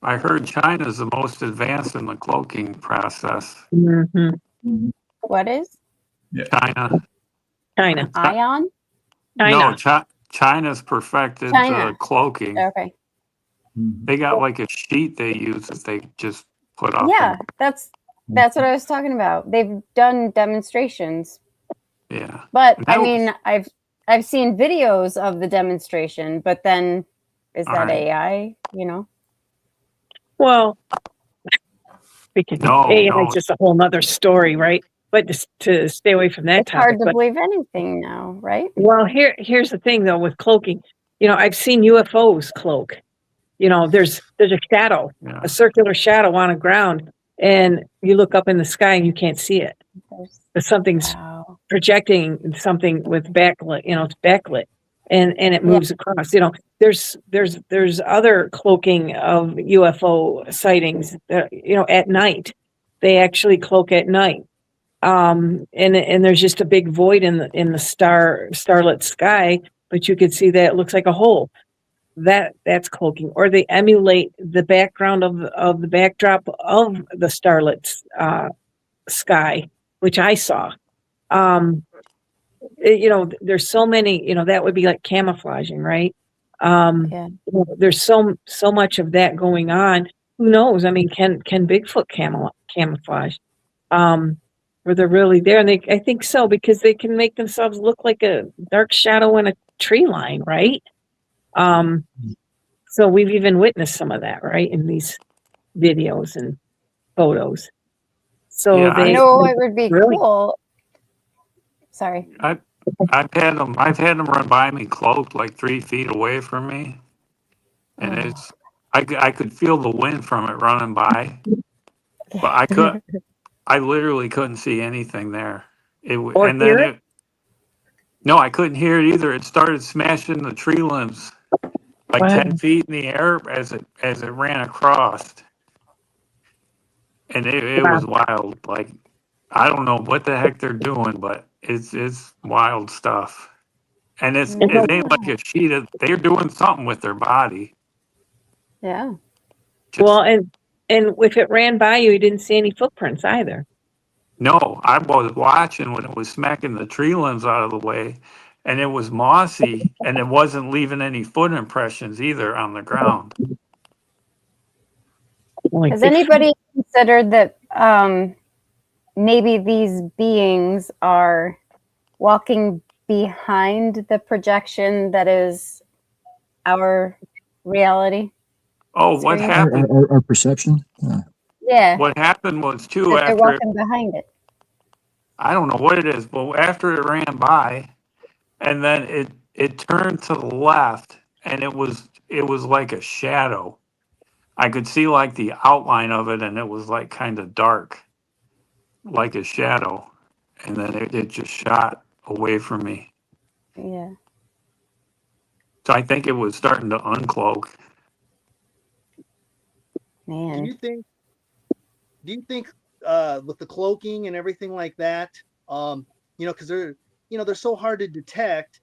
I heard China's the most advanced in the cloaking process. What is? China. China. Ion? No, China's perfected cloaking. Okay. They got like a sheet they use that they just put up. Yeah, that's what I was talking about. They've done demonstrations. Yeah. But I mean, I've seen videos of the demonstration, but then is that AI, Well, because AI is just a whole nother story, right? But just to stay away from that topic. Hard to believe anything now, right? Well, here's the thing though with cloaking. I've seen UFOs cloak. There's a shadow, a circular shadow on the ground, and you look up in the sky and you can't see it. But something's projecting something with backlit. It's backlit, and it moves across. There's other cloaking of UFO sightings. At night, they actually cloak at night. And there's just a big void in the starlit sky, but you could see that it looks like a hole. That's cloaking, or they emulate the background of the backdrop of the starlit sky, which I saw. There's so many. That would be like camouflaging, right? There's so much of that going on. Who knows? I mean, can Bigfoot camouflage? Where they're really there, and I think so, because they can make themselves look like a dark shadow in a tree line, right? So we've even witnessed some of that, right, in these videos and photos. So it would be cool. Sorry. I've had them run by me cloaked like 3 feet away from me, and I could feel the wind from it running by, but I literally couldn't see anything there. No, I couldn't hear it either. It started smashing the tree limbs like 10 feet in the air as it ran across, and it was wild. Like, I don't know what the heck they're doing, but it's wild stuff. And it ain't like a sheet of. They're doing something with their body. Yeah. Well, and if it ran by you, you didn't see any footprints either. No, I was watching when it was smacking the tree limbs out of the way, and it was mossy, and it wasn't leaving any foot impressions either on the ground. Like Has Bigfoot. anybody considered that maybe these beings are walking behind the projection that is our reality? Oh, what Screen? happened? Our perception. Yeah. Yeah, What happened was too that they're after walking behind it. I don't know what it is, but after it ran by, and then it turned to the left, and it was like a shadow. I could see like the outline of it, and it was like kind of dark, like a shadow, and then it just shot away from me. Yeah. So I think it was starting to uncloak. Do Man. you think? Do you think with the cloaking and everything like that, because they're so hard to detect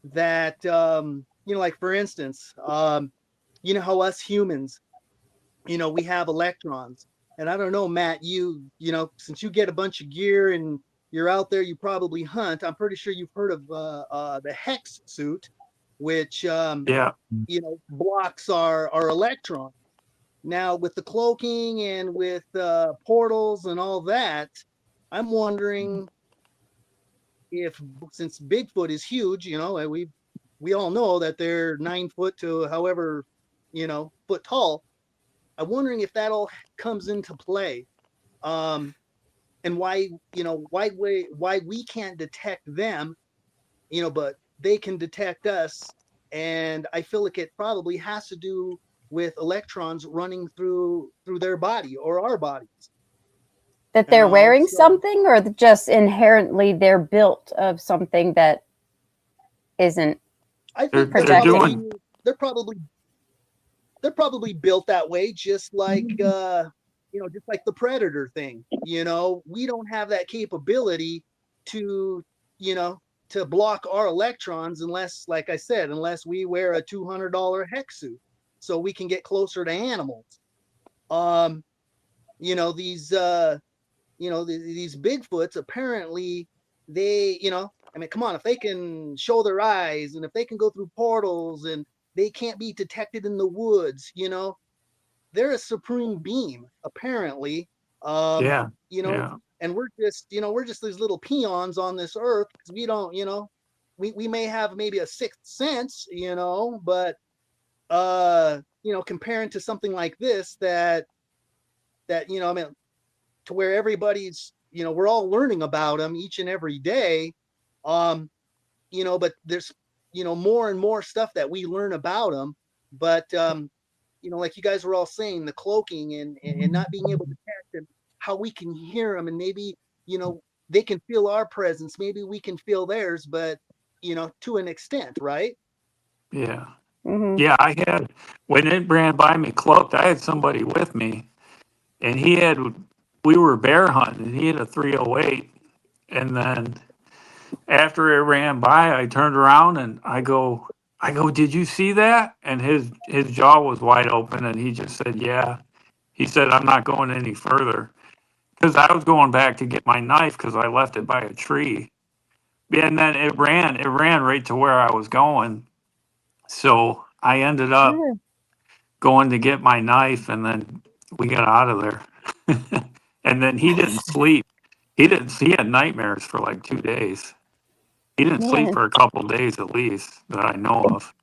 that like for instance, how us humans, we have electrons, and I don't know, Matt, since you get a bunch of gear and you're out there, you probably hunt. I'm pretty sure you've heard of the hex suit, which Yeah. blocks our electrons. Now, with the cloaking and with portals and all that, I'm wondering if, since Bigfoot is huge, we all know that they're 9 foot to however foot tall. I'm wondering if that all comes into play, and why we can't detect them, but they can detect us, and I feel like it probably has to do with electrons running through their body or our bodies. That they're wearing So something, or just inherently they're built of something that isn't I think projecting? they're probably built that way, just like just like the predator thing. We don't have that capability to to block our electrons unless, like I said, unless we wear a $200 hex suit, so we can get closer to animals. These these Bigfoots, apparently they, I mean, come on, if they can show their eyes and if they can go through portals and they can't be detected in the woods, they're a supreme being, apparently. Yeah. Yeah. And we're just these little peons on this earth, because we don't, we may have maybe a sixth sense, but comparing to something like this that I mean, to where everybody's, we're all learning about them each and every day. But there's, more and more stuff that we learn about them. But, like you guys were all saying, the cloaking and not being able to detect them, how we can hear them, and maybe, they can feel our presence. Maybe we can feel theirs, but, to an extent, right? Yeah. Mm-hmm. Yeah, when it ran by me cloaked, I had somebody with me, and we were bear hunting, and he had a 308. And then after it ran by, I turned around and I go, did you see that? And his jaw was wide open, and he just said, yeah. He said, I'm not going any further, because I was going back to get my knife because I left it by a tree. And then it ran right to where I was going. So I ended up going to get my knife, and then we got out of there. And then he didn't sleep. He had nightmares for like 2 days. He didn't sleep Man. for a couple days at least that I know of.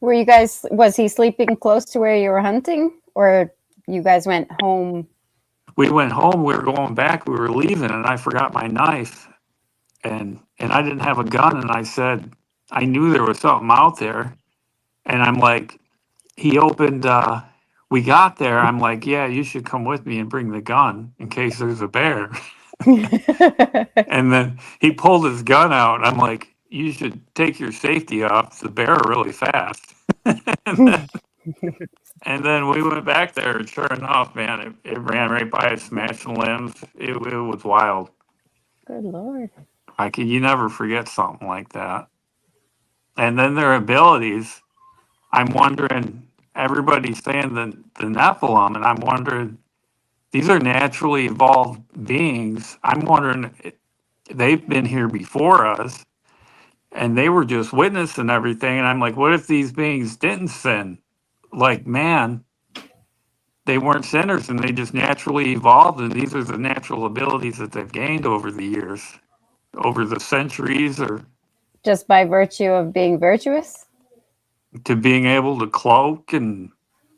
Was he sleeping close to where you were hunting, or you guys went home? We went home, we were going back, we were leaving, and I forgot my knife. And I didn't have a gun, and I said, I knew there was something out there. And I'm like, he opened, we got there, I'm like, yeah, you should come with me and bring the gun in case there's a bear. And then he pulled his gun out. I'm like, you should take your safety off. The bear really fast. and then we went back there, and sure enough, man, it ran right by us, smashing limbs. It was wild. Good Lord. You never forget something like that. And then their abilities, I'm wondering, everybody's saying the Nephilim, and I'm wondering, these are naturally evolved beings. I'm wondering, they've been here before us and they were just witnessing everything. And I'm like, what if these beings didn't sin? Like, man, they weren't sinners and they just naturally evolved. And these are the natural abilities that they've gained over the years, over the centuries, or Just by virtue of being virtuous? to being able to cloak and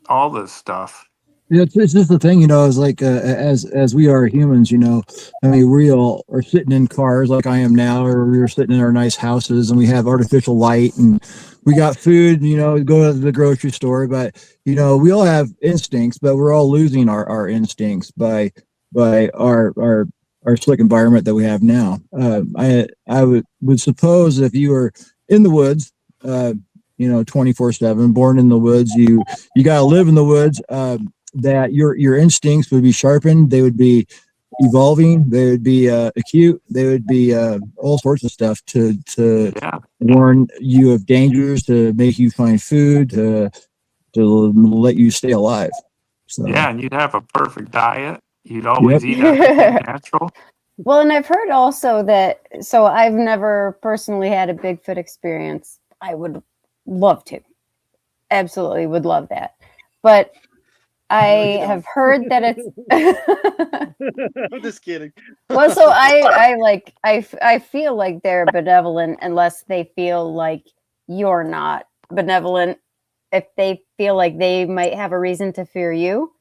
all this stuff. Yeah, it's just the thing, is like as we are humans, I mean, we all are sitting in cars like I am now, or we're sitting in our nice houses, and we have artificial light, and we got food, go to the grocery store, but we all have instincts, but we're all losing our instincts by our slick environment that we have now. I would suppose if you were in the woods, 24/7, born in the woods, you got to live in the woods. That your instincts would be sharpened, they would be evolving, they would be acute, they would be all sorts of stuff to warn you of dangers, to make you find food, to let you stay alive. So yeah, and you'd have a perfect diet. You'd always eat everything natural. Well, and I've heard also that, so I've never personally had a Bigfoot experience. I would love to. Absolutely would love that. But I have heard that it's I'm just kidding. well, so I feel like they're benevolent unless they feel like you're not benevolent. If they feel like they might have a reason to fear you.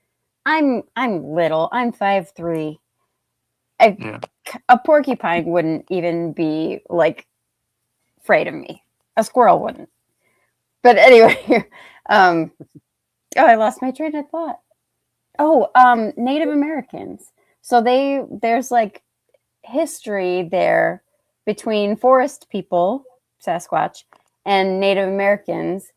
I'm little. I'm 5'3". A porcupine wouldn't even be like afraid of me. A squirrel wouldn't. But anyway, I lost my train of thought. Native Americans. So there's like history there between forest people, Sasquatch, and Native Americans.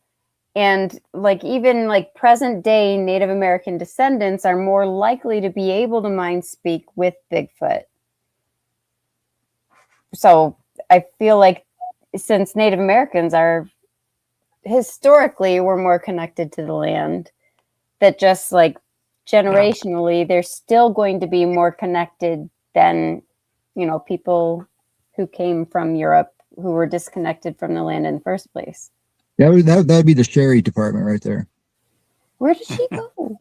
And like even like present day Native American descendants are more likely to be able to mind speak with Bigfoot. So I feel like since Native Americans are historically we're more connected to the land, that just like generationally they're still going to be more connected than people who came from Europe who were disconnected from the land in the first place. that'd be the Sherry department right there. Where did she go?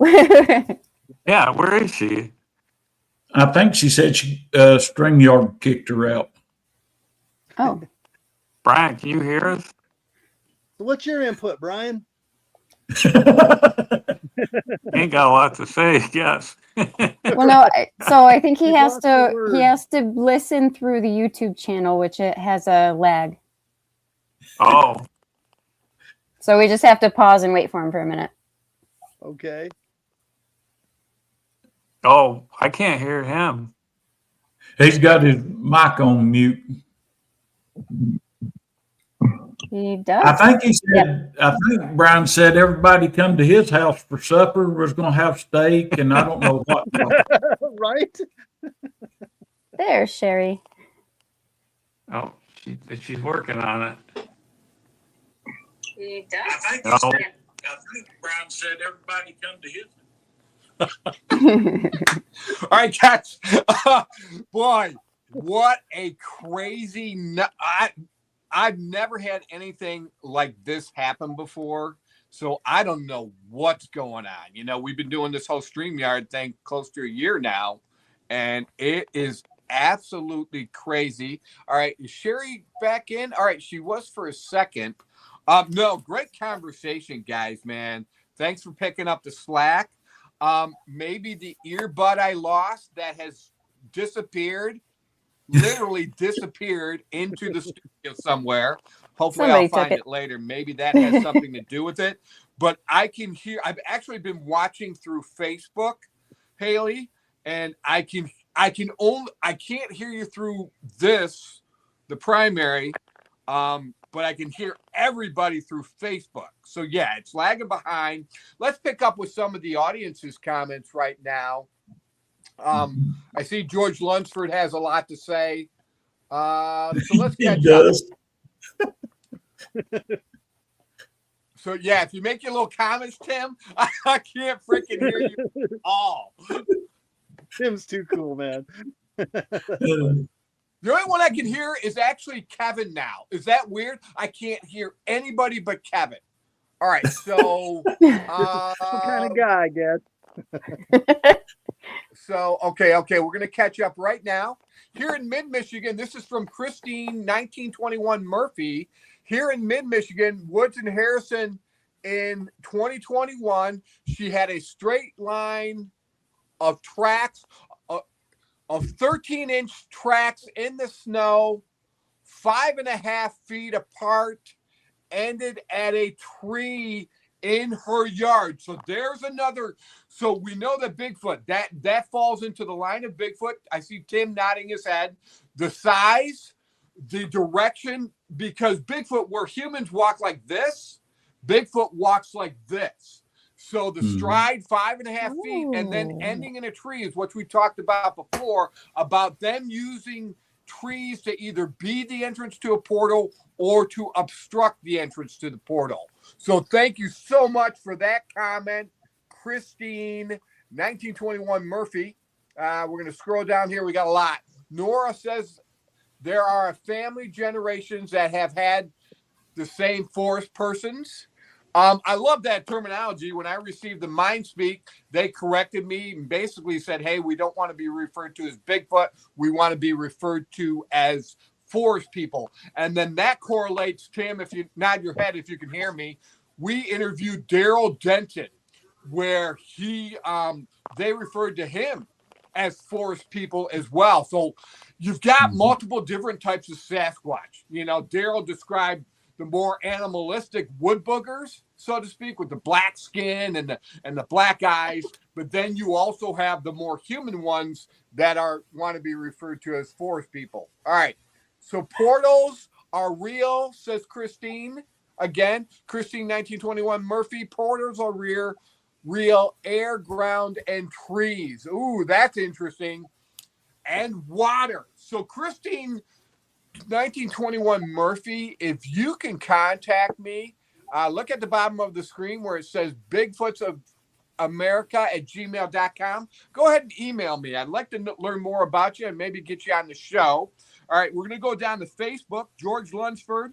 Yeah, where is she? I think she said StreamYard kicked her out. Oh, Brian, can you hear us? So what's your input, Brian? Ain't got a lot to say, yes. well, no. So I think he has to listen through the YouTube channel, which it has a lag. Oh. So we just have to pause and wait for him for a minute. Okay. Oh, I can't hear him. He's got his mic on mute. He does. I think he said. I think Brian said everybody come to his house for supper was going to have steak, and I don't know what. Right. There's Sherry. Oh, she's working on it. He does. I think Brian said everybody come to his. All right, cats. Boy, what a crazy... I've never had anything like this happen before, so I don't know what's going on. We've been doing this whole StreamYard thing close to a year now, and it is absolutely crazy. All right, is Sherry back in? All right, she was for a second. No, great conversation, guys, man. Thanks for picking up the slack. Maybe the earbud I lost that has disappeared, literally disappeared into the studio somewhere. Hopefully I'll find it later. Maybe that has something to do with it. But I can hear, I've actually been watching through Facebook, Haley, and I can't hear you through the primary, but I can hear everybody through Facebook. So yeah, it's lagging behind. Let's pick up with some of the audience's comments right now. I see George Lunsford has a lot to say. So let's catch up. So yeah, if you make your little comments, Tim, I can't freaking hear you at all. Tim's too cool, man. The only one I can hear is actually Kevin now. Is that weird? I can't hear anybody but Kevin. All right, so What kind of guy, I guess. So, okay, we're going to catch up right now. Here in mid-Michigan, this is from Christine, 1921 Murphy. Here in mid-Michigan, Woods and Harrison in 2021, she had a straight line of tracks, of 13-inch tracks in the snow, 5.5 feet apart, ended at a tree in her yard. So there's another. So we know that Bigfoot, that falls into the line of Bigfoot. I see Tim nodding his head. The size, the direction, because Bigfoot, where humans walk like this, Bigfoot walks like this. So the stride, 5.5 feet, and then ending in a tree is what we talked about before, about them using trees to either be the entrance to a portal or to obstruct the entrance to the portal. So thank you so much for that comment, Christine, 1921 Murphy. We're going to scroll down here. We got a lot. Nora says there are family generations that have had the same forest persons. I love that terminology. When I received the Mind Speak, they corrected me and basically said, hey, we don't want to be referred to as Bigfoot. We want to be referred to as forest people. And then that correlates, Tim, if you nod your head, if you can hear me. We interviewed Daryl Denton, where they referred to him as forest people as well. So you've got multiple different types of Sasquatch. You know, Daryl described the more animalistic wood boogers, so to speak, with the black skin and the black eyes. But then you also have the more human ones that want to be referred to as forest people. All right. So portals are real, says Christine. Again, Christine, 1921 Murphy. Portals are real, air, ground, and trees. Ooh, that's interesting. And water. So Christine, 1921 Murphy, if you can contact me, look at the bottom of the screen where it says Bigfoots of America at gmail.com. Go ahead and email me. I'd like to learn more about you and maybe get you on the show. All right, we're going to go down to Facebook. George Lunsford.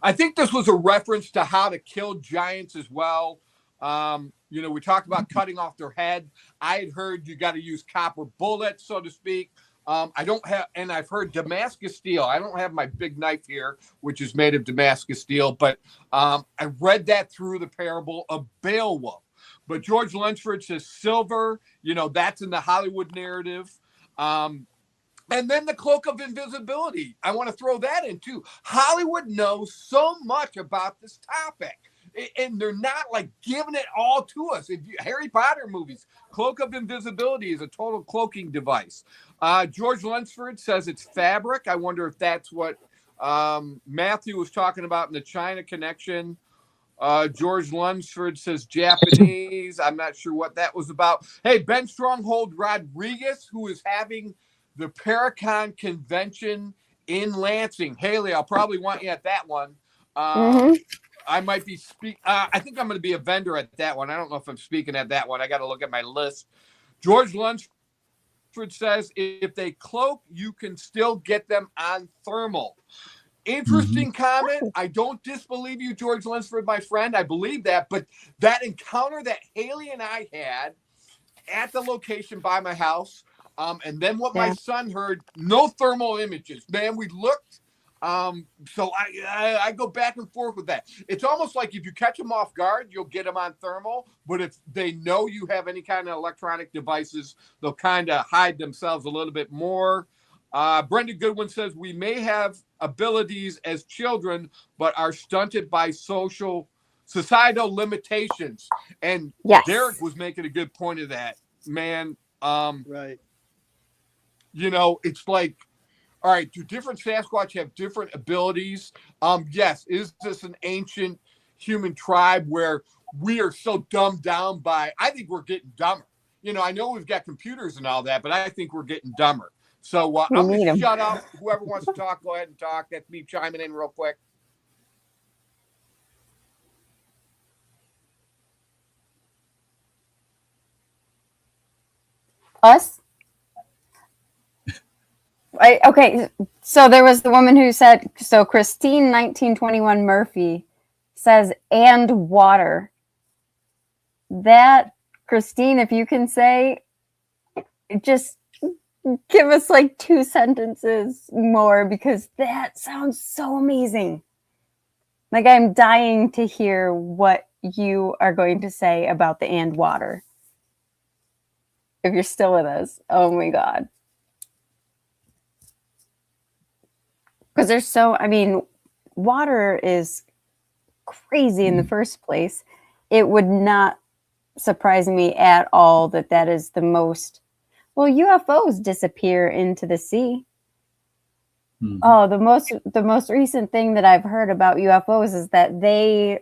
I think this was a reference to how to kill giants as well. We talked about cutting off their head. I had heard you got to use copper bullets, so to speak. I don't have, and I've heard Damascus steel. I don't have my big knife here, which is made of Damascus steel, but I read that through the parable of Beowulf. But George Lunsford says silver, that's in the Hollywood narrative. And then the cloak of invisibility. I want to throw that in too. Hollywood knows so much about this topic. And they're not like giving it all to us. Harry Potter movies, cloak of invisibility is a total cloaking device. George Lunsford says it's fabric. I wonder if that's what Matthew was talking about in the China connection. George Lunsford says Japanese. I'm not sure what that was about. Hey, Ben Stronghold Rodriguez, who is having the Paracon convention in Lansing. Haley, I'll probably want you at that one. I might be I think I'm going to be a vendor at that one. I don't know if I'm speaking at that one. I got to look at my list. George Lunsford says if they cloak, you can still get them on thermal. Interesting comment. I don't disbelieve you, George Lunsford, my friend. I believe that. But that encounter that Haley and I had at the location by my house, and then what my son heard, no thermal images. Man, we looked. So I go back and forth with that. It's almost like if you catch them off guard, you'll get them on thermal. But if they know you have any kind of electronic devices, they'll kind of hide themselves a little bit more. Brenda Goodwin says we may have abilities as children, but are stunted by societal limitations. And Derek was making a good point of that, man. Right. It's like, all right, do different Sasquatch have different abilities? Yes. Is this an ancient human tribe where we are so dumbed down by, I think we're getting dumber. I know we've got computers and all that, but I think we're getting dumber. So I'm going to shut up. Whoever wants to talk, go ahead and talk. That's me chiming in real quick. Us? Okay, so there was the woman who said, so Christine 1921 Murphy says, and water. That, Christine, if you can say, just give us like 2 sentences more, because that sounds so amazing. Like, I'm dying to hear what you are going to say about the and water. If you're still with us. Oh my God. Because there's so, I mean, water is crazy in the first place. It would not surprise me at all that that is the most, well, UFOs disappear into the sea. Mm-hmm. Oh, the most recent thing that I've heard about UFOs is that they,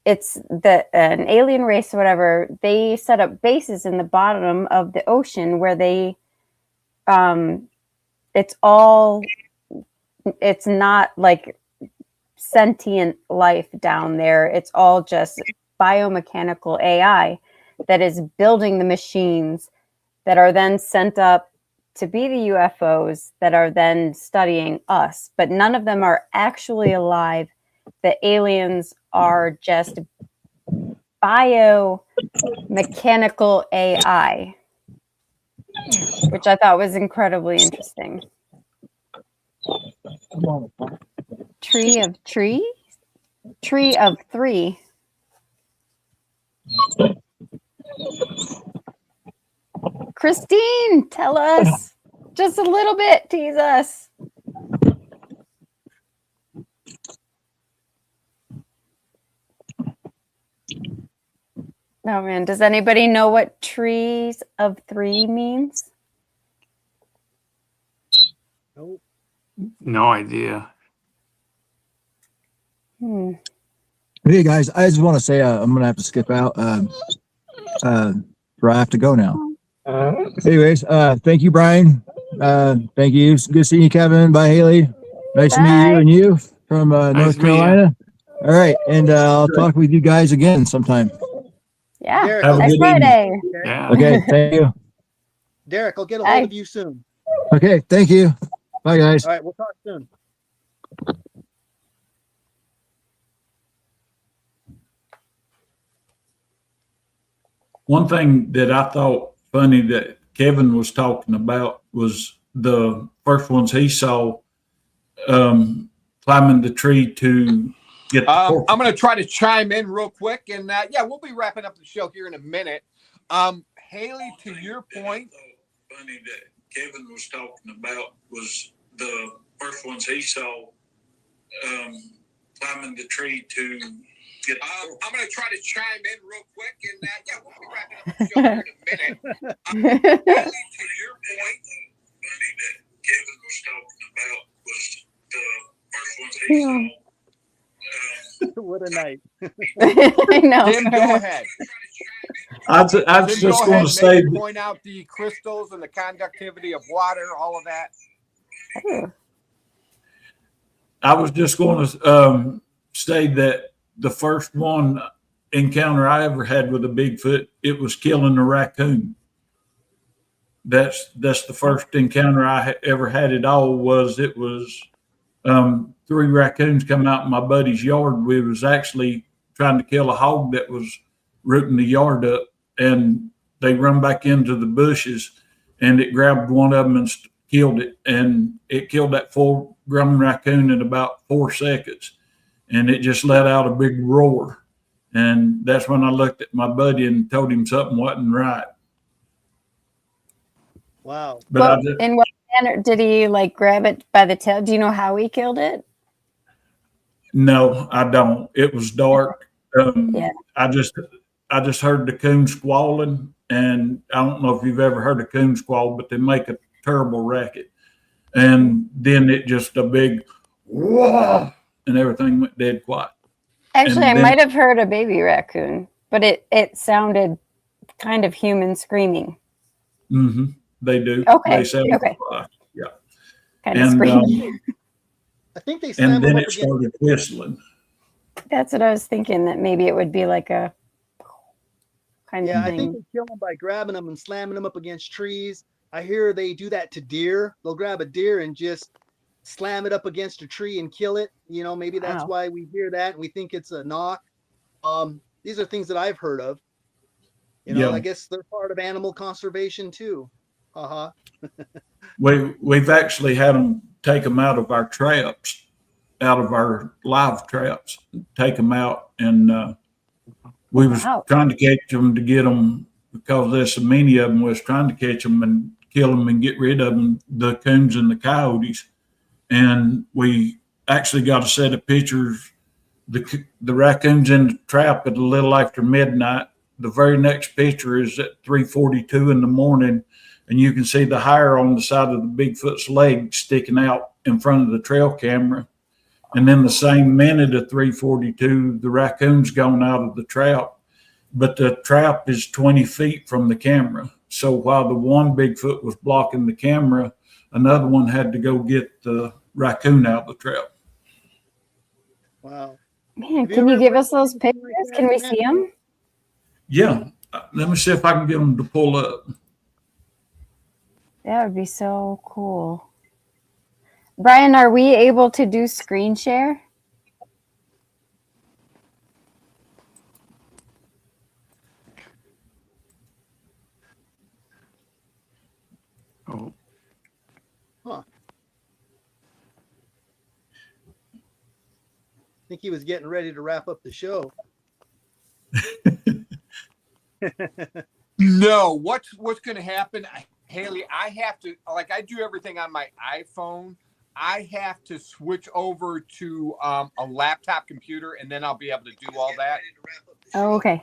it's an alien race or whatever, they set up bases in the bottom of the ocean where they, it's not like sentient life down there. It's all just biomechanical AI that is building the machines that are then sent up to be the UFOs that are then studying us. But none of them are actually alive. The aliens are just biomechanical AI, which I thought was incredibly interesting. Tree of three. Christine, tell us just a little bit, tease us. Oh man, does anybody know what trees of 3 means? Nope. No idea. Hey guys, I just want to say I'm gonna have to skip out. I have to go now. Anyways, thank you, Brian. Thank you. Good seeing you, Kevin. Bye, Haley. Nice to meet you and you from North Carolina. All right, and I'll talk with you guys again sometime. Yeah, Derek, next Friday. Yeah. Okay, thank you. Derek, I'll get a hold of you soon. Okay, thank you. Bye, guys. All right, we'll talk soon. One thing that I thought funny that Kevin was talking about was the first ones he saw climbing the tree to get the I'm going to try to chime in real quick, and yeah, we'll be wrapping up the show here in a minute. Haley, to your point, funny that Kevin was talking about was the first ones he saw climbing the tree to get. I'm going to try to chime in real quick, and yeah, we'll be wrapping up the show here in a minute. Haley, to your point, funny that Kevin was talking about was the first ones he saw. What a night. I know. Tim, go ahead. I was just going to say, point out the crystals and the conductivity of water, all of that. I was just going to say that the first one encounter I ever had with a Bigfoot, it was killing a raccoon. That's the first encounter I ever had at all. It was 3 raccoons come out in my buddy's yard. We was actually trying to kill a hog that was rooting the yard up, and they run back into the bushes, and it grabbed one of them and killed it. And it killed that full-grown raccoon in about 4 seconds, and it just let out a big roar. And that's when I looked at my buddy and told him something wasn't right. Wow. But in what manner did he like grab it by the tail? Do you know how he killed it? No, I don't. It was dark. Yeah. I just heard the coon squalling, and I don't know if you've ever heard a coon squall, but they make a terrible racket. And then it just a big whoa, and everything went dead quiet. Actually, I might have heard a baby raccoon, but it sounded kind of human screaming. Mm-hmm. They do. Okay. They sound okay. Yeah. Kind of screaming. I think they and then it started whistling. That's what I was thinking, that maybe it would be like a kind of Yeah, I thing. think they kill them by grabbing them and slamming them up against trees. I hear they do that to deer. They'll grab a deer and just slam it up against a tree and kill it. You know, maybe that's Wow. why we hear that and we think it's a knock. These are things that I've heard of. You know, Yeah. I guess they're part of animal conservation too. Uh-huh. We've actually had them take them out of our traps, out of our live traps, take them out, and we was Wow. trying to catch them to get them because there's so many of them. Was trying to catch them and kill them and get rid of them, the coons and the coyotes. And we actually got a set of pictures. The raccoons in the trap at a little after midnight. The very next picture is at 3:42 in the morning, and you can see the hair on the side of the Bigfoot's leg sticking out in front of the trail camera. And then the same minute at 3:42, the raccoon's gone out of the trap, but the trap is 20 feet from the camera. So while the one Bigfoot was blocking the camera, another one had to go get the raccoon out of the trap. Wow. Man, Have can you ever give read us those anything pictures? like that, Can we Matt? see them? Yeah, let me see if I can get them to pull up. That would be so cool. Brian, are we able to do screen share? Oh, Huh. I think he was getting ready to wrap up the show. No, what's going to happen, Haley? I have to, like, I do everything on my iPhone. I have to switch over to a laptop computer, and then I'll be able to do all that. Oh, okay.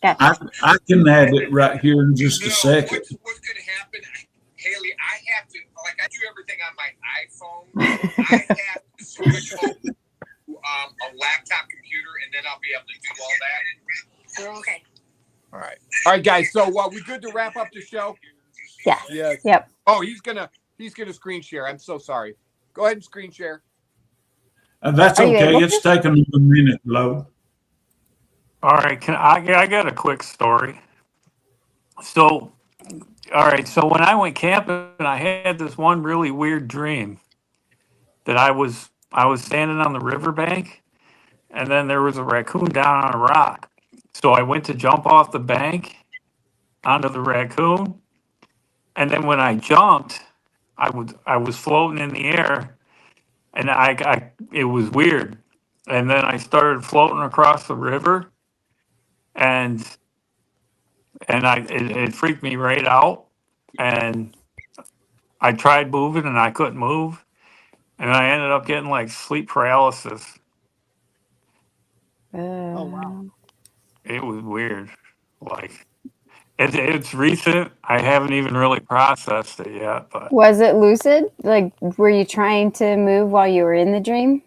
Gotcha. I can add it right here in just a second. What's going to happen, Haley? I have to, like, I do everything on my iPhone. I have to switch over to a laptop computer, and then I'll be able to do all that. Oh, okay. All right, guys. So, we good to wrap up the show? Yes. Yes. Yep. Oh, he's gonna screen share. I'm so sorry. Go ahead and screen share. That's Are you okay. able It's to? taking a minute to load. all right. I got a quick story. So, all right. So when I went camping, I had this one really weird dream that I was standing on the riverbank, and then there was a raccoon down on a rock. So I went to jump off the bank onto the raccoon, and then when I jumped, I was floating in the air, and it was weird. And then I started floating across the river, and it freaked me right out. And I tried moving, and I couldn't move, and I ended up getting like sleep paralysis. Oh, wow. Uh, It was weird. Like it's recent. I haven't even really processed it yet, but was it lucid? Like, were you trying to move while you were in the dream?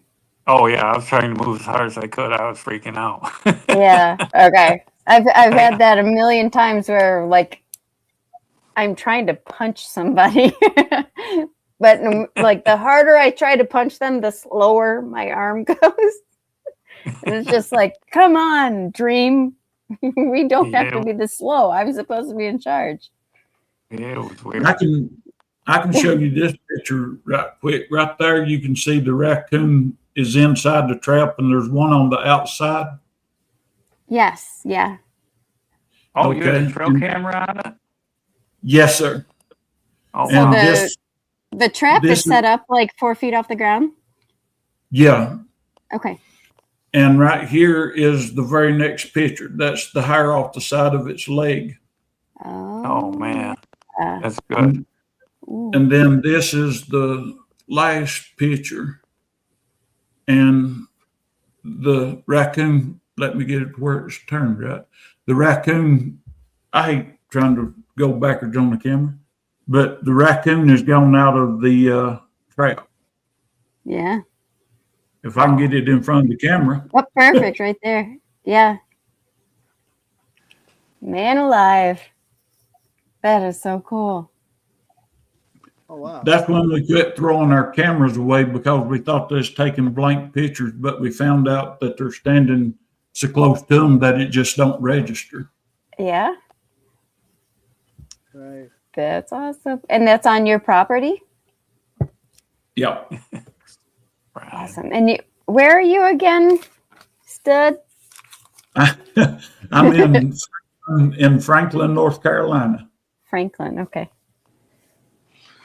oh yeah, I was trying to move as hard as I could. I was freaking out. Yeah. Okay. I've had that a million times where like I'm trying to punch somebody, but like the harder I try to punch them, the slower my arm goes. And it's just like, come on, dream. We don't have to be this slow. I'm supposed to be in charge. Yeah, it was weird. I can show you this picture right quick. Right there, you can see the raccoon is inside the trap, and there's one on the outside. Yes. Yeah. Oh, you had Okay. a trail camera on it? Yes, sir. Oh, So And wow. the trap this is set up like 4 feet off the ground. Yeah. Okay. And right here is the very next picture. That's the hair off the side of its leg. Oh man, yeah. that's good. Ooh. And then this is the last picture. And the raccoon, let me get it to where it's turned right. The raccoon, I hate trying to go backwards on the camera, but the raccoon has gone out of the trap. Yeah. If I can get it in front of the camera. Oh, perfect right there. Yeah. Man alive. That is so cool. Oh, wow. That's when we quit throwing our cameras away because we thought they was taking blank pictures, but we found out that they're standing so close to them that it just don't register. Yeah, Right. that's awesome. And that's on your property? Yeah. Awesome. And where are you again, Stud? I'm in Franklin, North Carolina. Franklin, okay.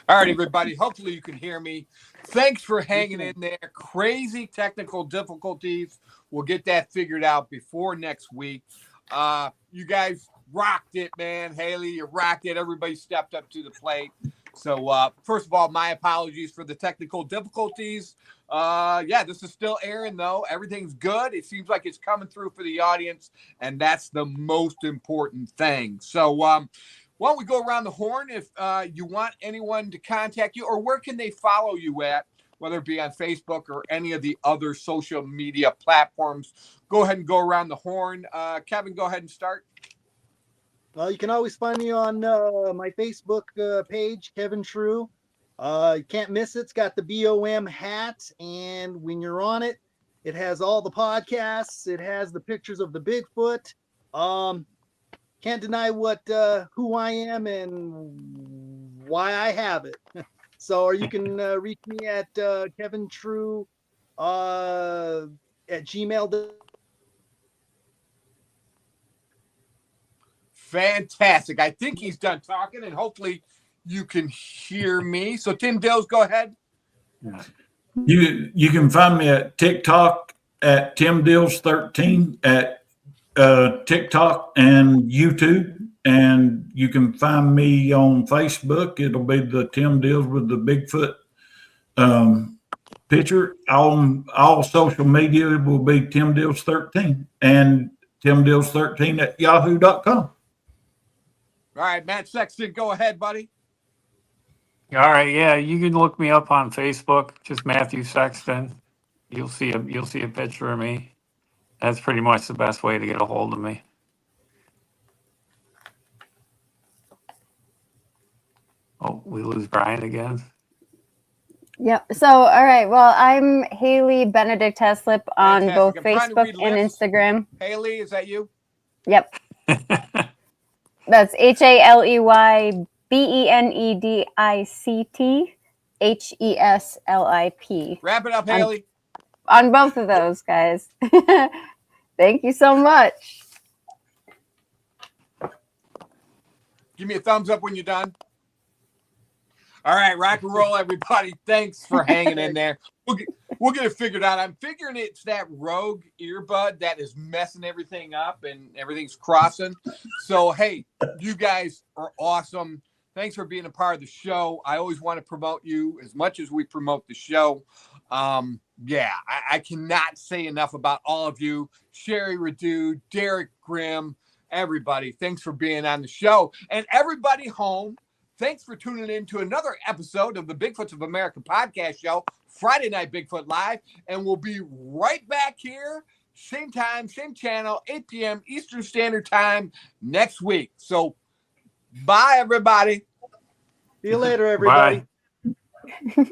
All right, everybody. Hopefully you can hear me. Thanks for hanging in there. Crazy technical difficulties. We'll get that figured out before next week. You guys rocked it, man. Haley, you rocked it. Everybody stepped up to the plate. So, first of all, my apologies for the technical difficulties. Yeah, this is still airing, though. Everything's good. It seems like it's coming through for the audience, and that's the most important thing. So, why don't we go around the horn if you want anyone to contact you, or where can they follow you at, whether it be on Facebook or any of the other social media platforms? Go ahead and go around the horn. Kevin, go ahead and start. Well, you can always find me on my Facebook page, Kevin True. You can't miss it. It's got the B.O.A hat, and when you're on it, it has all the podcasts. It has the pictures of the Bigfoot. Can't deny who I am and why I have it. So, or you can reach me at Kevin True at gmail.com. Fantastic. I think he's done talking, and hopefully you can hear me. So, Tim Dills, go ahead. You can find me at TikTok at Tim Dills 13 at TikTok and YouTube, and you can find me on Facebook. It'll be the Tim Dills with the Bigfoot picture. All social media will be Tim Dills 13 and Tim Dills 13 at yahoo.com. All right, Matt Sexton, go ahead, buddy. All right, yeah, you can look me up on Facebook, just Matthew Sexton. You'll see a picture of me. That's pretty much the best way to get a hold of me. Oh, we lose Bryan again. Yep. So, all right. Well, I'm Haley Benedict Heslip on Fantastic. both I'm trying to Facebook read and lips. Instagram. Haley, is that you? Yep. That's HALEY BENEDICT HESLIP. Wrap it up, Haley. On both of those, guys. Thank you so much. Give me a thumbs up when you're done. All right, rock and roll, everybody. Thanks for hanging in there. We'll get it figured out. I'm figuring it's that Rogue earbud that is messing everything up and everything's crossing. So, hey, you guys are awesome. Thanks for being a part of the show. I always want to promote you as much as we promote the show. Yeah, I cannot say enough about all of you. Sherry Radu, Derek Grimm, everybody. Thanks for being on the show. And everybody home, thanks for tuning in to another episode of the Bigfoots of America podcast show, Friday Night Bigfoot Live. And we'll be right back here, same time, same channel, 8 p.m. Eastern Standard Time next week. So, bye, everybody. See you later, everybody. Bye.